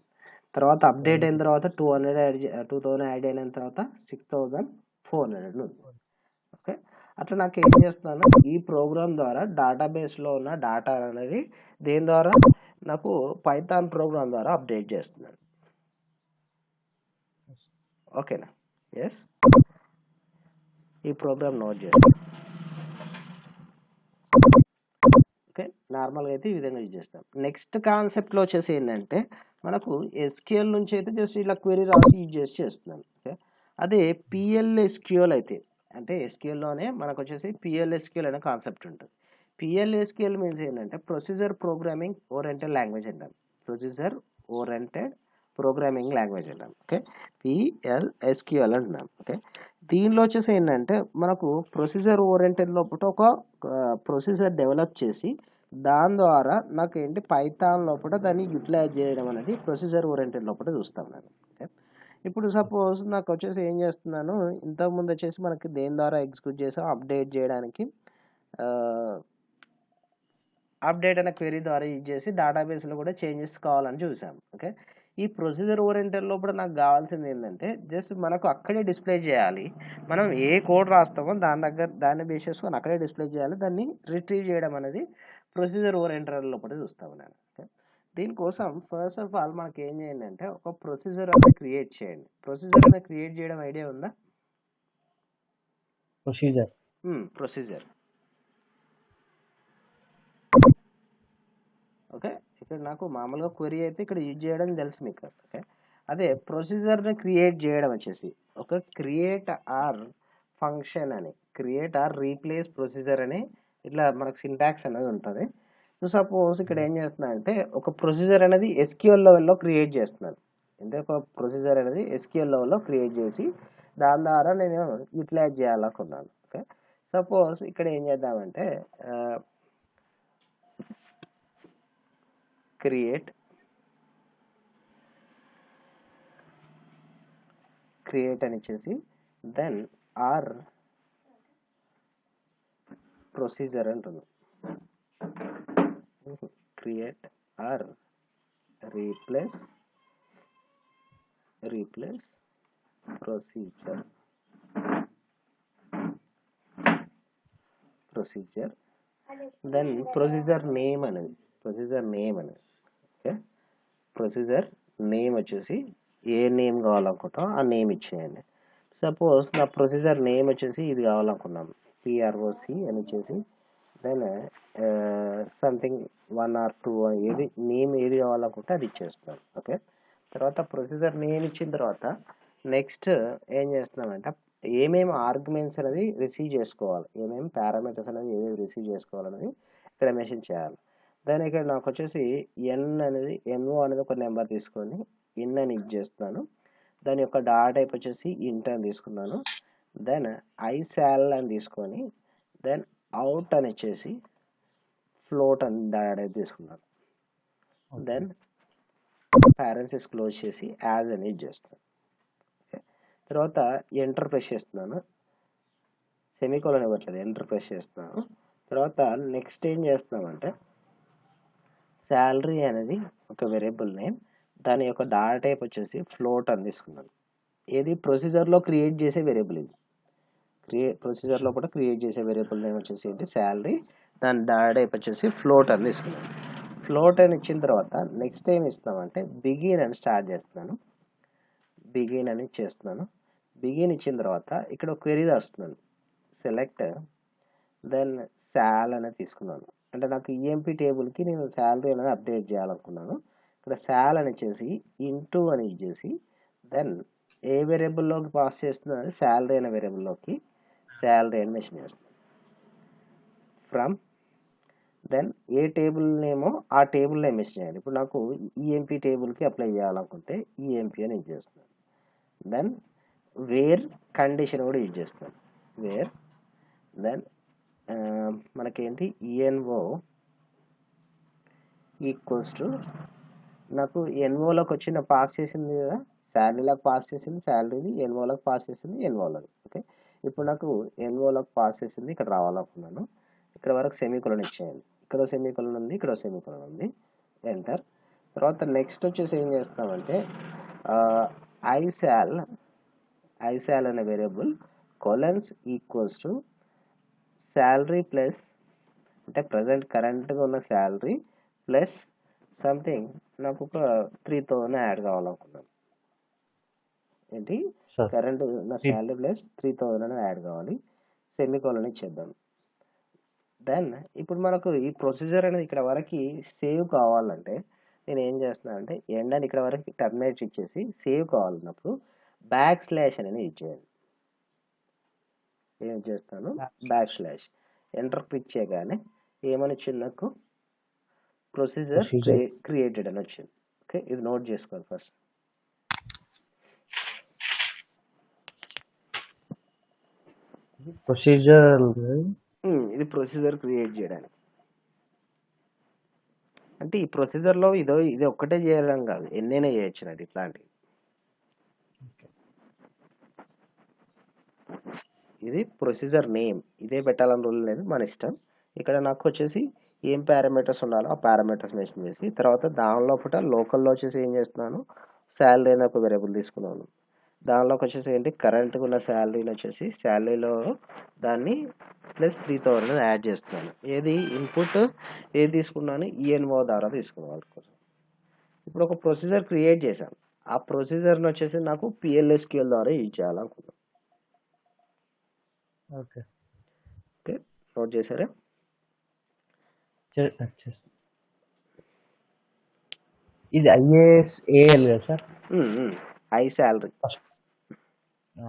తర్వాత అప్డేట్ అయిన తర్వాత 2000 యాడ్ అయిన తర్వాత 6,400 ఉంది. ఓకే అట్లా నాకు ఏం చేస్తున్నాను ఈ ప్రోగ్రామ్ ద్వారా డేటాబేస్లో ఉన్న డేటా అనేది దేని ద్వారా నాకు పైథాన్ ప్రోగ్రామ్ ద్వారా అప్డేట్ చేస్తున్నాను. ఓకేనా. ఎస్ ఈ ప్రోగ్రామ్ నోట్ చేస్తాను. ఓకే నార్మల్గా అయితే ఈ విధంగా యూజ్ చేస్తాం. నెక్స్ట్ కాన్సెప్ట్లో వచ్చేసి ఏంటంటే మనకు ఎస్క్యూఎల్ నుంచి అయితే జస్ట్ ఇలా క్వెరీ రాసి యూజ్ చేస్తున్నాను. ఓకే అదే పిఎల్ఎస్క్యూఎల్ అయితే అంటే ఎస్క్యూఎల్లోనే మనకు వచ్చేసి పిఎల్ఎస్క్యూఎల్ అనే కాన్సెప్ట్ ఉంటుంది. పిఎల్ఎస్క్యూఎల్ మీన్స్ ఏంటంటే ప్రొసీజర్ ప్రోగ్రామింగ్ ఓరియంటెడ్ లాంగ్వేజ్ అంటాం. ప్రొసీజర్ ఓరియంటెడ్ ప్రోగ్రామింగ్ లాంగ్వేజ్ అంటాం. ఓకే పిఎల్ఎస్క్యూఎల్ అంటున్నాం. ఓకే దీనిలో వచ్చేసి ఏంటంటే మనకు ప్రొసీజర్ ఓరియంటెడ్ లోపల ఒక ప్రొసీజర్ డెవలప్ చేసి దాని ద్వారా నాకు ఏంటి పైథాన్ లోపల దాన్ని యూటిలైజ్ చేయడం అనేది ప్రొసీజర్ ఓరియంటెడ్ లోపల చూస్తాం నేను. ఓకే ఇప్పుడు సపోజ్ నాకు వచ్చేసి ఏం చేస్తున్నాను ఇంతకుముందు వచ్చేసి మనకి దేని ద్వారా ఎగ్జిక్యూట్ చేసాం అప్డేట్ చేయడానికి అప్డేట్ అనే క్వెరీ ద్వారా యూజ్ చేసి డేటాబేస్లో కూడా చేంజెస్ కావాలని చూసాం. ఓకే ఈ ప్రొసీజర్ ఓరియంటెడ్ లోపల నాకు కావాల్సింది ఏంటంటే జస్ట్ మనకు అక్కడే డిస్ప్లే చేయాలి. మనం ఏ కోడ్ రాస్తామో దాన్ని బేస్ చేసుకొని అక్కడే డిస్ప్లే చేయాలి. దాన్ని రిట్రీవ్ చేయడం అనేది ప్రొసీజర్ ఓరియంటెడ్ లోపల చూస్తాము నేను. ఓకే దీనికోసం ఫస్ట్ ఆఫ్ ఆల్ మనకి ఏం చేయండి అంటే ఒక ప్రొసీజర్ అనేది క్రియేట్ చేయండి. ప్రొసీజర్ అనేది క్రియేట్ చేయడం ఐడియా ఉందా? Procedure okay. ఇక్కడ నాకు మామూలుగా క్వెరీ అయితే ఇక్కడ యూజ్ చేయడం తెలుసు మీకు. ఓకే, అదే ప్రొసీజర్ని క్రియేట్ చేయడం వచ్చేసి ఒక క్రియేట్ ఆర్ ఫంక్షన్ అని, క్రియేట్ ఆర్ రీప్లేస్ ప్రొసీజర్ అని ఇట్లా మనకు సింటాక్స్ అనేది ఉంటుంది. సో సపోజ్ ఇక్కడ ఏం చేస్తున్నా అంటే ఒక ప్రొసీజర్ అనేది SQL లెవెల్లో క్రియేట్ చేస్తున్నాను. అంటే ఒక ప్రొసీజర్ అనేది SQL లెవెల్లో క్రియేట్ చేసి దాని ద్వారా నేను యూటిలైజ్ చేయాలనుకున్నాను. ఓకే, సపోజ్ ఇక్కడ ఏం చేద్దామంటే క్రియేట్ అని ఇచ్చేసి దెన్ ఆర్ ప్రొసీజర్ అంటుంది. Create or replace procedure then procedure name అనేది ఓకే, ప్రొసీజర్ నేమ్ వచ్చేసి ఏ నేమ్ కావాలనుకుంటాం ఆ నేమ్ ఇచ్చేయండి. సపోజ్ నా ప్రొసీజర్ నేమ్ వచ్చేసి ఇది కావాలనుకున్నాం, PROC అని ఇచ్చేసి దెన్ సంథింగ్ 1 or 2 ఏది నేమ్ ఏది కావాలనుకుంటే అది ఇచ్చేస్తాం. ఓకే, తర్వాత ప్రొసీజర్ నేమ్ ఇచ్చిన తర్వాత నెక్స్ట్ ఏం చేస్తున్నామంటే ఏమేమి ఆర్గ్యుమెంట్స్ అనేది రిసీవ్ చేసుకోవాలి, ఏమేమి పారామీటర్స్ అనేది ఏమేమి రిసీవ్ చేసుకోవాలనేది ఇక్కడ మెన్షన్ చేయాలి. దాని ఇక్కడ నాకు వచ్చేసి NO అనేది ఒక నెంబర్ తీసుకొని ఇన్ అని ఇచ్చేస్తున్నాను. దాని యొక్క డాటా టైప్ వచ్చేసి ఇంట్ అని తీసుకున్నాను. దెన్ ISAL అని తీసుకొని దెన్ అవుట్ అని ఇచ్చేసి ఫ్లోట్ అని డాటా టైప్ తీసుకున్నాను. దెన్ పారెన్సిస్ క్లోజ్ చేసి యాజ్ అని ఇచ్చేస్తున్నాను. తర్వాత ఎంటర్ ప్రెస్ చేస్తున్నాను, సెమీకోలన్ ఇవ్వట్లేదు, ఎంటర్ ప్రెస్ చేస్తున్నాను. తర్వాత నెక్స్ట్ ఏం చేస్తున్నామంటే శాలరీ అనేది ఒక వేరియబుల్ నేమ్, దాని యొక్క డాటా టైప్ వచ్చేసి ఫ్లోట్ అని తీసుకున్నాను. ఏది ప్రొసీజర్లో క్రియేట్ చేసే వేరియబుల్, ఇది ప్రొసీజర్లో కూడా క్రియేట్ చేసే వేరియబుల్ నేమ్ వచ్చేసి ఏంటి శాలరీ, దాని డాటా టైప్ వచ్చేసి ఫ్లోట్ అని తీసుకున్నాను. ఫ్లోట్ అని ఇచ్చిన తర్వాత నెక్స్ట్ ఏం ఇస్తామంటే బిగిన్ అని స్టార్ట్ చేస్తున్నాను, బిగిన్ అని చేస్తున్నాను. బిగిన్ ఇచ్చిన తర్వాత ఇక్కడ ఒక క్వెరీ రాస్తున్నాను, సెలెక్ట్ దెన్ శాల్ అనేది తీసుకున్నాను. అంటే నాకు EMP టేబుల్కి నేను శాలరీ అనేది అప్డేట్ చేయాలనుకున్నాను. ఇక్కడ శాల్ అని ఇచ్చేసి ఇంటూ అని ఇచ్చేసి దెన్ ఏ వేరియబుల్లోకి పాస్ చేస్తున్నాను, శాలరీ అనే వేరియబుల్లోకి శాలరీ అని మెన్షన్ చేస్తున్నాను. ఫ్రమ్ దెన్ ఏ టేబుల్ నేమో ఆ టేబుల్ నేమ్ మెన్షన్ చేయాలి. ఇప్పుడు నాకు EMP టేబుల్కి అప్లై చేయాలనుకుంటే EMP అని యూజ్ చేస్తున్నాను. దెన్ వేర్ కండిషన్ కూడా యూజ్ చేస్తున్నాను, వేర్ దెన్ మనకేంటి ENO ఈక్వల్స్ టు నాకు NOలోకి వచ్చిన పాస్ చేసింది కదా, శాలరీలోకి పాస్ చేసింది శాలరీది, NOలోకి పాస్ చేసింది NOలోకి. ఓకే, ఇప్పుడు నాకు NOలోకి పాస్ చేసింది ఇక్కడ రావాలనుకున్నాను. ఇక్కడ వరకు సెమీకోలన్ ఇచ్చేయండి, ఇక్కడ సెమీకోలన్ ఉంది, ఇక్కడ సెమీకోలన్ ఉంది, ఎంటర్. తర్వాత నెక్స్ట్ వచ్చేసి ఏం చేస్తామంటే ISAL అనే variable colons equals to salary plus అంటే కరెంట్గా ఉన్న శాలరీ ప్లస్ సంథింగ్ నాకు ఒక 3,000 యాడ్ కావాలనుకున్నాను. ఏంటి కరెంట్ ఉన్న శాలరీ ప్లస్ 3,000 అని యాడ్ కావాలి, సెమీకోలన్ ఇచ్చేద్దాం. దెన్ ఇప్పుడు మనకు ఈ ప్రొసీజర్ అనేది ఇక్కడ వరకు సేవ్ కావాలంటే నేను ఏం చేస్తున్నాను అంటే ఎండ్ అని ఇక్కడ వరకు టర్మినేట్ ఇచ్చేసి సేవ్ కావాలన్నప్పుడు / అనేది ఇచ్చేయండి. ఏం చేస్తాను / ఎంటర్ క్లిక్ చేయగానే ఏమని వచ్చింది నాకు ప్రొసీజర్ క్రియేటెడ్ అని వచ్చింది. ఓకే, ఇది నోట్ చేసుకోండి ఫస్ట్. ఇది ప్రొసీజర్ క్రియేట్ చేయడానికి. అంటే ఈ ప్రొసీజర్లో ఇది ఒక్కటే చేయడం కాదు, ఎన్నైనా చేయొచ్చు అది ఇట్లాంటివి. ఇది ప్రొసీజర్ నేమ్, ఇదే పెట్టాలని రూల్ లేదు, మన ఇష్టం. ఇక్కడ నాకు వచ్చేసి ఏం పారామీటర్స్ ఉండాలో ఆ పారామీటర్స్ మెన్షన్ చేసి తర్వాత దానిలో లోకల్లో వచ్చేసి ఏం చేస్తున్నాను శాలరీ అనే ఒక వేరియబుల్ తీసుకున్నాను. దానిలోకి వచ్చేసి ఏంటి కరెంట్గా ఉన్న శాలరీని వచ్చేసి శాలరీలో దాన్ని ప్లస్ 3,000 యాడ్ చేస్తున్నాను. ఏది ఇన్పుట్ ఏది తీసుకున్నాను ENO ద్వారా తీసుకున్నాను. ఇప్పుడు ఒక ప్రొసీజర్ క్రియేట్ చేశాను. ఆ ప్రొసీజర్ని వచ్చేసి నాకు PLSQL ద్వారా యూజ్ చేయాలనుకున్నాను. ఓకే. ఓకే, నోట్ చేశారా? ఇది IAS కదా sir? High salary, first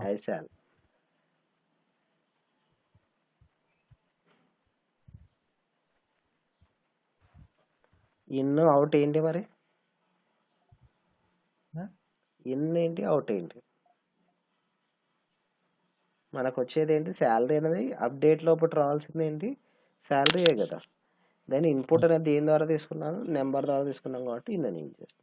high salary. In out ఏంటి మరి? ఇన్ ఏంటి, అవుట్ ఏంటి? మనకు వచ్చేది ఏంటి? శాలరీ అనేది అప్డేట్ లోపల రావాల్సింది ఏంటి? శాలరీయే కదా. దాని ఇన్పుట్ అనేది దేని ద్వారా తీసుకున్నాను? నెంబర్ ద్వారా తీసుకున్నాం కాబట్టి ఇన్ అని యూజ్ చేస్తున్నాను.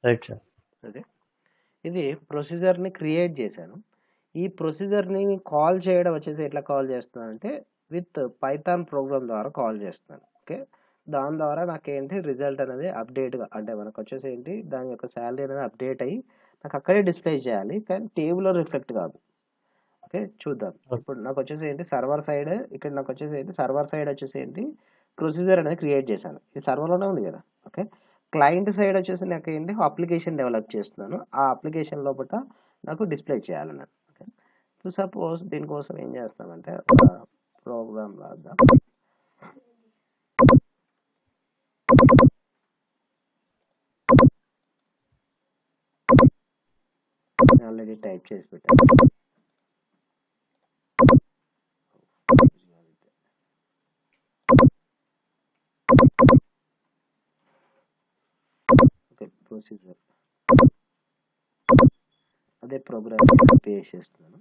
Right sir. అదే, ఇది ప్రొసీజర్ని క్రియేట్ చేశాను. ఈ ప్రొసీజర్ని కాల్ చేయడం వచ్చేసి ఎట్లా కాల్ చేస్తున్నాను అంటే విత్ పైథాన్ ప్రోగ్రామ్ ద్వారా కాల్ చేస్తున్నాను. ఓకే, దాని ద్వారా నాకేంటి రిజల్ట్ అనేది అప్డేట్గా, అంటే మనకు వచ్చేసి ఏంటి, దాని యొక్క శాలరీ అనేది అప్డేట్ అయ్యి నాకు అక్కడే డిస్ప్లే చేయాలి, కానీ టేబుల్లో రిఫ్లెక్ట్ కాదు. ఓకే, చూద్దాం. ఇప్పుడు నాకు వచ్చేసి ఏంటి సర్వర్ సైడ్, ఇక్కడ నాకు వచ్చేసి ఏంటి సర్వర్ సైడ్ వచ్చేసి ఏంటి ప్రొసీజర్ అనేది క్రియేట్ చేశాను. ఇది సర్వర్లోనే ఉంది కదా. ఓకే, క్లయింట్ సైడ్ వచ్చేసి నాకు ఏంటి అప్లికేషన్ డెవలప్ చేస్తున్నాను. ఆ అప్లికేషన్ లోపల నాకు డిస్ప్లే చేయాలన్నట్టు. ఓకే, సో సపోజ్ దీనికోసం ఏం చేస్తామంటే ఒక ప్రోగ్రామ్ రాద్దాం. ఆల్రెడీ టైప్ చేసి పెట్టాను. ఓకే, ప్రొసీజర్ అదే ప్రోగ్రామ్ పేస్ట్ చేస్తున్నాను.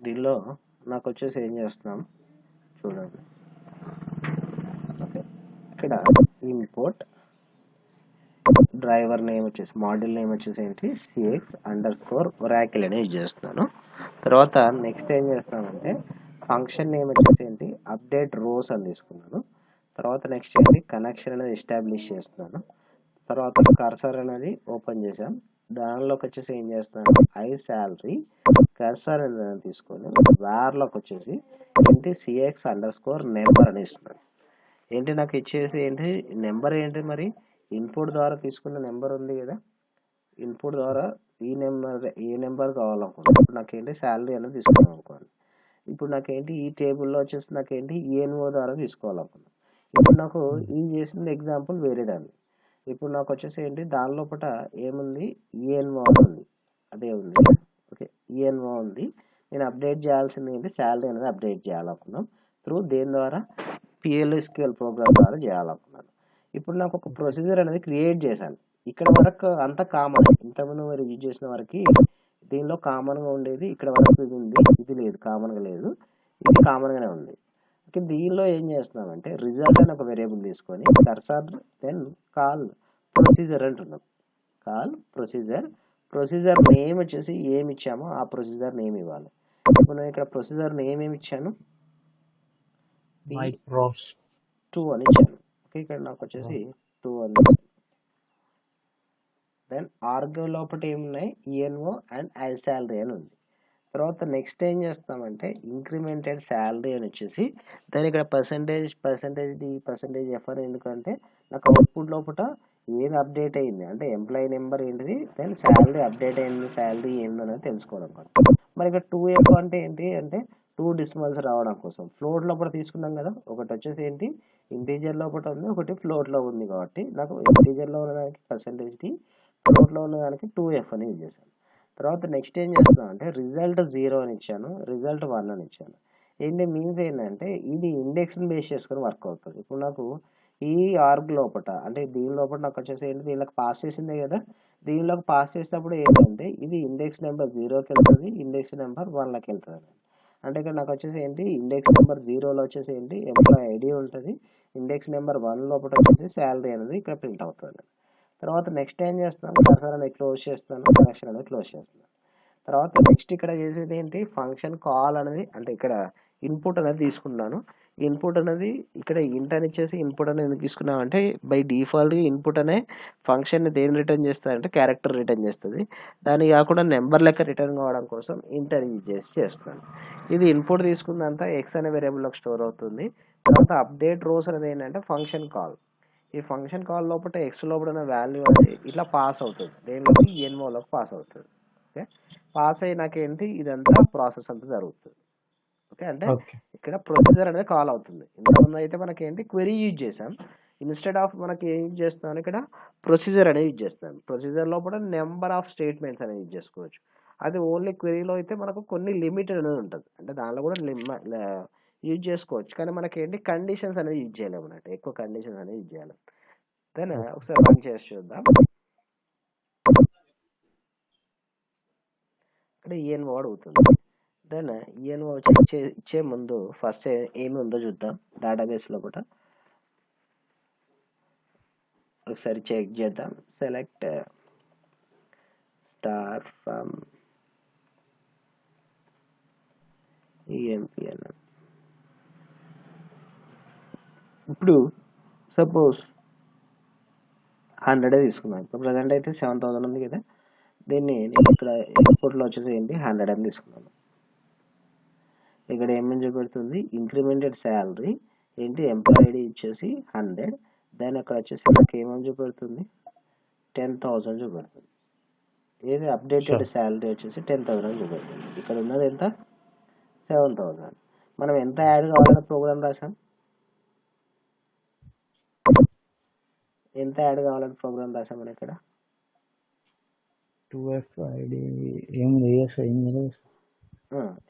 దీనిలో నాకు వచ్చేసి ఏం చేస్తున్నాం చూడండి. ఓకే, ఇక్కడ ఇంపోర్ట్ డ్రైవర్ నేమ్ వచ్చేసి, మాడ్యూల్ నేమ్ వచ్చేసి ఏంటి CX_Oracle అని యూజ్ చేస్తున్నాను. తర్వాత నెక్స్ట్ ఏం చేస్తున్నానంటే ఫంక్షన్ నేమ్ వచ్చేసి ఏంటి అప్డేట్ రోస్ అని తీసుకున్నాను. తర్వాత నెక్స్ట్ ఏంటి కనెక్షన్ అనేది ఎస్టాబ్లిష్ చేస్తున్నాను. తర్వాత కర్సర్ అనేది ఓపెన్ చేసాం. దానిలోకి వచ్చేసి ఏం చేస్తున్నాను, ఐ శాలరీ కర్సర్ అనేది తీసుకొని వార్లోకి వచ్చేసి ఏంటి CX_నెంబర్ అని ఇస్తున్నాను. ఏంటి నాకు ఇచ్చేసి ఏంటి నెంబర్ ఏంటి మరి, ఇన్పుట్ ద్వారా తీసుకున్న నెంబర్ ఉంది కదా, ఇన్పుట్ ద్వారా ఈ నెంబర్, ఏ నెంబర్ కావాలనుకోండి. ఇప్పుడు నాకేంటి శాలరీ అనేది తీసుకున్నాం అనుకోండి. ఇప్పుడు నాకేంటి ఈ టేబుల్లో వచ్చేసి నాకేంటి ENO ద్వారా తీసుకోవాలనుకున్నాను. ఇప్పుడు నాకు ఈ చేసిన ఎగ్జాంపుల్ వేరే దాన్ని. ఇప్పుడు నాకు వచ్చేసి ఏంటి దాని లోపల ఏముంది, ENO ఉంది, అదే ఉంది. ఓకే, ENO ఉంది. నేను అప్డేట్ చేయాల్సింది ఏంటి శాలరీ అనేది అప్డేట్ చేయాలనుకున్నాం త్రూ దేని ద్వారా, PLSQL ప్రోగ్రామ్ ద్వారా చేయాలనుకున్నాను. ఇప్పుడు నాకు ఒక ప్రొసీజర్ అనేది క్రియేట్ చేశాను. ఇక్కడ వరకు అంత కామన్, ఇంతకుముందు మరి యూజ్ చేసిన వరకు దీనిలో కామన్గా ఉండేది ఇక్కడ వరకు ఇది ఉంది, ఇది లేదు, కామన్గా లేదు, ఇది కామన్గానే ఉంది. ఓకే, దీనిలో ఏం చేస్తున్నామంటే రిజల్ట్ అని ఒక వేరియబుల్ తీసుకొని కర్సర్ దెన్ కాల్ ప్రొసీజర్ అంటున్నాం. కాల్ ప్రొసీజర్, ప్రొసీజర్ నేమ్ వచ్చేసి ఏమి ఇచ్చామో ఆ ప్రొసీజర్ నేమ్ ఇవ్వాలి. ఇప్పుడు నేను ఇక్కడ ప్రొసీజర్ నేమ్ ఏమి ఇచ్చాను, 2 అని ఇచ్చాను. ఓకే, ఇక్కడ నాకు వచ్చేసి 2 అని. దెన్ ఆర్గ్యూ లోపల ఏమున్నాయి, ENO అండ్ ఐ శాలరీ అని ఉంది. తర్వాత నెక్స్ట్ ఏం చేస్తామంటే ఇంక్రిమెంటెడ్ శాలరీ అని వచ్చేసి దాని ఇక్కడ పర్సంటేజ్ ఎఫ్ అని ఎందుకంటే నాకు అవుట్పుట్ లోపల ఏది అప్డేట్ అయింది అంటే ఎంప్లాయీ నెంబర్ ఏంటిది దాని శాలరీ అప్డేట్ అయింది శాలరీ ఏందనేది తెలుసుకోవడం కోసం. మరి ఇక్కడ 2F అంటే ఏంటి అంటే 2 డెసిమల్స్ రావడం కోసం. ఫ్లోట్ లోపల తీసుకున్నాం కదా, ఒకటి వచ్చేసి ఏంటి ఇంటీజర్ లోపల ఉంది, ఒకటి ఫ్లోట్ లో ఉంది కాబట్టి నాకు ఇంటీజర్ లో ఉన్నదానికి పర్సంటేజ్కి, ఫ్లోట్ లో ఉన్నదానికి 2F అని యూజ్ చేశాను. తర్వాత నెక్స్ట్ ఏం చేస్తాను అంటే రిజల్ట్ 0 అని ఇచ్చాను, రిజల్ట్ 1 అని ఇచ్చాను. ఏంటి మీన్స్ ఏంటంటే ఇది ఇండెక్స్ని బేస్ చేసుకొని వర్క్ అవుతుంది. ఇప్పుడు నాకు ఈ ఆర్గ్ లోపల అంటే దీని లోపల నాకు వచ్చేసి ఏంటి దీనిలోకి పాస్ చేసిందే కదా, దీనిలోకి పాస్ చేసినప్పుడు ఏంటంటే ఇది ఇండెక్స్ నెంబర్ 0కి వెళ్తుంది, ఇండెక్స్ నెంబర్ 1లోకి వెళ్తుంది. అంటే ఇక్కడ నాకు వచ్చేసి ఏంటి ఇండెక్స్ నెంబర్ 0లో వచ్చేసి ఏంటి ఎంప్లాయ్ ఐడి ఉంటుంది, ఇండెక్స్ నెంబర్ 1 లోపల వచ్చేసి శాలరీ అనేది ఇక్కడ ప్రింట్ అవుతుంది. తర్వాత నెక్స్ట్ ఏం చేస్తాను కర్సర్ అనేది క్లోజ్ చేస్తాను, కనెక్షన్ అనేది క్లోజ్ చేస్తాను. తర్వాత నెక్స్ట్ ఇక్కడ చేసేది ఏంటి ఫంక్షన్ కాల్ అనేది అంటే ఇక్కడ ఇన్పుట్ అనేది తీసుకున్నాను. ఇన్పుట్ అనేది ఇక్కడ ఇంట్ అని ఇచ్చేసి ఇన్పుట్ అనేది ఎందుకు తీసుకున్నాం అంటే బై డిఫాల్ట్ ఇన్పుట్ అనే ఫంక్షన్ దేని రిటర్న్ చేస్తుంది క్యారెక్టర్ రిటర్న్ చేస్తుంది. దాని కాకుండా నెంబర్ లెక్క రిటర్న్ కావడం కోసం ఇంట్ అని యూజ్ చేసి చేస్తున్నాను. ఇది ఇన్పుట్ తీసుకున్నంత ఎక్స్ అనే వేరియబుల్లోకి స్టోర్ అవుతుంది. తర్వాత అప్డేట్ రోస్ అనేది ఏంటంటే ఫంక్షన్ కాల్. ఈ ఫంక్షన్ కాల్ లోపల ఎక్స్ లోపల వాల్యూ అనేది ఇట్లా పాస్ అవుతుంది, దేనిలోకి ఎన్ఓలోకి పాస్ అవుతుంది. ఓకే, పాస్ అయ్యి నాకేంటి ఇదంతా ప్రాసెస్ అంతా జరుగుతుంది. ఓకే, అంటే ఇక్కడ ప్రొసీజర్ అనేది కాల్ అవుతుంది. ఇంతకుముందు అయితే మనకి ఏంటి క్వెరీ యూజ్ చేసాం, ఇన్స్టెడ్ ఆఫ్ మనకి ఏం యూజ్ చేస్తున్నాను ఇక్కడ ప్రొసీజర్ అనేది యూజ్ చేస్తాను. ప్రొసీజర్ లోపల నెంబర్ ఆఫ్ స్టేట్మెంట్స్ అనేది యూజ్ చేసుకోవచ్చు. అది ఓన్లీ క్వెరీలో అయితే మనకు కొన్ని లిమిటెడ్ అనేది ఉంటుంది, అంటే దానిలో కూడా యూజ్ చేసుకోవచ్చు, కానీ మనకి ఏంటి కండిషన్స్ అనేది యూజ్ చేయలేము అన్నట్టు, ఎక్కువ కండిషన్స్ అనేది యూజ్ చేయాలి. దెన్ ఒకసారి రన్ చేసి చూద్దాం. ఇక్కడ ఈఎన్ఓ అడుగుతుంది. దెన్ ఈఎన్ఓ ఇచ్చే ముందు ఫస్ట్ ఏమి ఉందో చూద్దాం డేటాబేస్ లోపల. ఒకసారి చెక్ చేద్దాం. Select star from EMPN. ఇప్పుడు సపోజ్ 100 తీసుకున్నాను. ఇప్పుడు ప్రజెంట్ అయితే 7000 ఉంది కదా, దీన్ని నేను ఇక్కడ ఇన్పుట్లో వచ్చేసి ఏంటి 100 అని తీసుకున్నాను. ఇక్కడ ఏమని చూపెడుతుంది ఇంక్రిమెంటెడ్ శాలరీ ఏంటి ఎంప్లాయీ ఐడి ఇచ్చేసి 100, దాని అక్కడ వచ్చేసి నాకు ఏమని చూపెడుతుంది 10,000 చూపెడుతుంది. ఏది అప్డేటెడ్ శాలరీ వచ్చేసి 10,000 అని చూపెడుతుంది. ఇక్కడ ఉన్నది ఎంత 7,000. మనం ఎంత యాడ్ కావాలని ప్రోగ్రామ్ రాసాం, ఎంత యాడ్ కావాలని ప్రోగ్రామ్ రాసాం మనం ఇక్కడ 2F ID ఏం లేదు.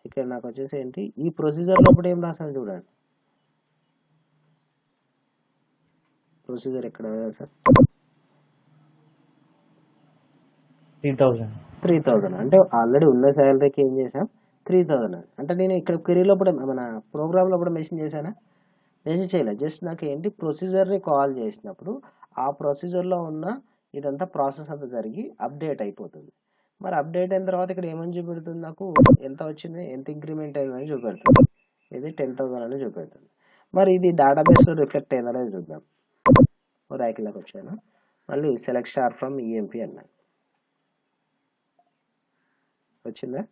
ఇక్కడ నాకు వచ్చేసి ఏంటి ఈ ప్రొసీజర్ లోపల ఏం రాసాను చూడండి, ప్రొసీజర్ ఎక్కడ సార్ 3,000 అంటే ఆల్రెడీ ఉన్న శాలరీకి ఏం చేసాం 3,000. అంటే నేను ఇక్కడ క్వెరీ లోపల మన ప్రోగ్రామ్ లోపల మెన్షన్ చేశానా, మెన్షన్ చేయలేదు. జస్ట్ నాకు ఏంటి ప్రొసీజర్ని కాల్ చేసినప్పుడు ఆ ప్రొసీజర్లో ఉన్న ఇదంతా ప్రాసెస్ అంతా జరిగి అప్డేట్ అయిపోతుంది. మరి అప్డేట్ అయిన తర్వాత ఇక్కడ ఏమని చూపెడుతుంది నాకు ఎంత వచ్చింది, ఎంత ఇంక్రిమెంట్ అయిందని చూపెడుతుంది. ఇది 10,000 అని చూపెడుతుంది. మరి ఇది డేటాబేస్లో రిఫ్లెక్ట్ అయిందనేది చూద్దాం. రైకిల్లోకి వచ్చాను, మళ్ళీ సెలెక్ట్ స్టార్ ఫ్రమ్ ఈఎంపి అన్నాను. వచ్చిందా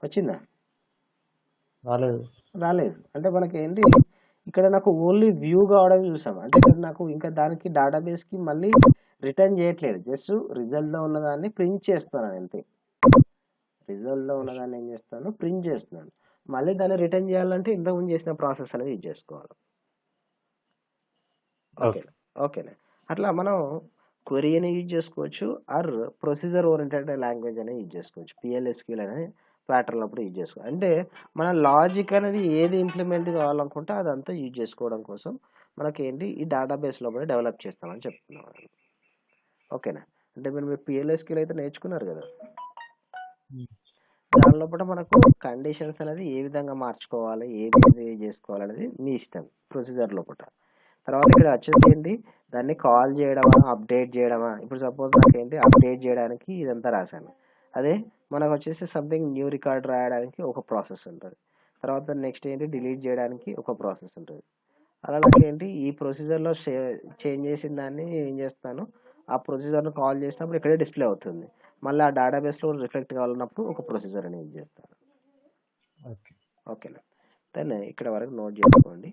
వచ్చిందా రాలేదు. అంటే మనకి ఏంటి ఇక్కడ నాకు ఓన్లీ వ్యూ కావడం చూసాం, అంటే ఇక్కడ నాకు ఇంకా దానికి డేటాబేస్కి మళ్ళీ రిటర్న్ చేయట్లేదు, జస్ట్ రిజల్ట్లో ఉన్నదాన్ని ప్రింట్ చేస్తున్నాను అంతే. రిజల్ట్లో ఉన్నదాన్ని ఏం చేస్తాను ప్రింట్ చేస్తున్నాను. మళ్ళీ దాన్ని రిటర్న్ చేయాలంటే ఇంతకుముందు చేసిన ప్రాసెస్ అనేది యూజ్ చేసుకోవాలి. ఓకేనా, అట్లా మనం క్వెరీ అని యూజ్ చేసుకోవచ్చు, ఆర్ ప్రొసీజర్ ఓరియంటెడ్ లాంగ్వేజ్ అనేది యూజ్ చేసుకోవచ్చు, PLSQL అనే ప్యాటర్న్ అప్పుడు యూజ్ చేసుకోవాలి. అంటే మన లాజిక్ అనేది ఏది ఇంప్లిమెంట్ కావాలనుకుంటే అదంతా యూజ్ చేసుకోవడం కోసం మనకి ఏంటి ఈ డేటాబేస్ లోపల డెవలప్ చేస్తామని చెప్తున్నాం. ఓకేనా, అంటే మీరు PLSQL అయితే నేర్చుకున్నారు కదా, దాని లోపల మనకు కండిషన్స్ అనేది ఏ విధంగా మార్చుకోవాలి, ఏది చేసుకోవాలి అనేది మీ ఇష్టం ప్రొసీజర్ లోపల. తర్వాత ఇక్కడ వచ్చేసి ఏంటి దాన్ని కాల్ చేయడమా అప్డేట్ చేయడమా. ఇప్పుడు సపోజ్ నాకు ఏంటి అప్డేట్ చేయడానికి ఇదంతా రాశాను, అదే మనకు వచ్చేసి సంథింగ్ న్యూ రికార్డ్ రాయడానికి ఒక ప్రాసెస్ ఉంటుంది. తర్వాత నెక్స్ట్ ఏంటి డిలీట్ చేయడానికి ఒక ప్రాసెస్ ఉంటుంది. అలా నాకు ఏంటి ఈ ప్రొసీజర్లో చేంజ్ చేసిన దాన్ని ఏం చేస్తాను ఆ ప్రొసీజర్ని కాల్ చేసినప్పుడు ఇక్కడే డిస్ప్లే అవుతుంది. మళ్ళీ ఆ డేటాబేస్లో రిఫ్లెక్ట్ కావాలన్నప్పుడు ఒక ప్రొసీజర్ అనేది యూజ్ చేస్తాను. ఓకే. ఓకేనా. దెన్ ఇక్కడ వరకు నోట్ చేసుకోండి.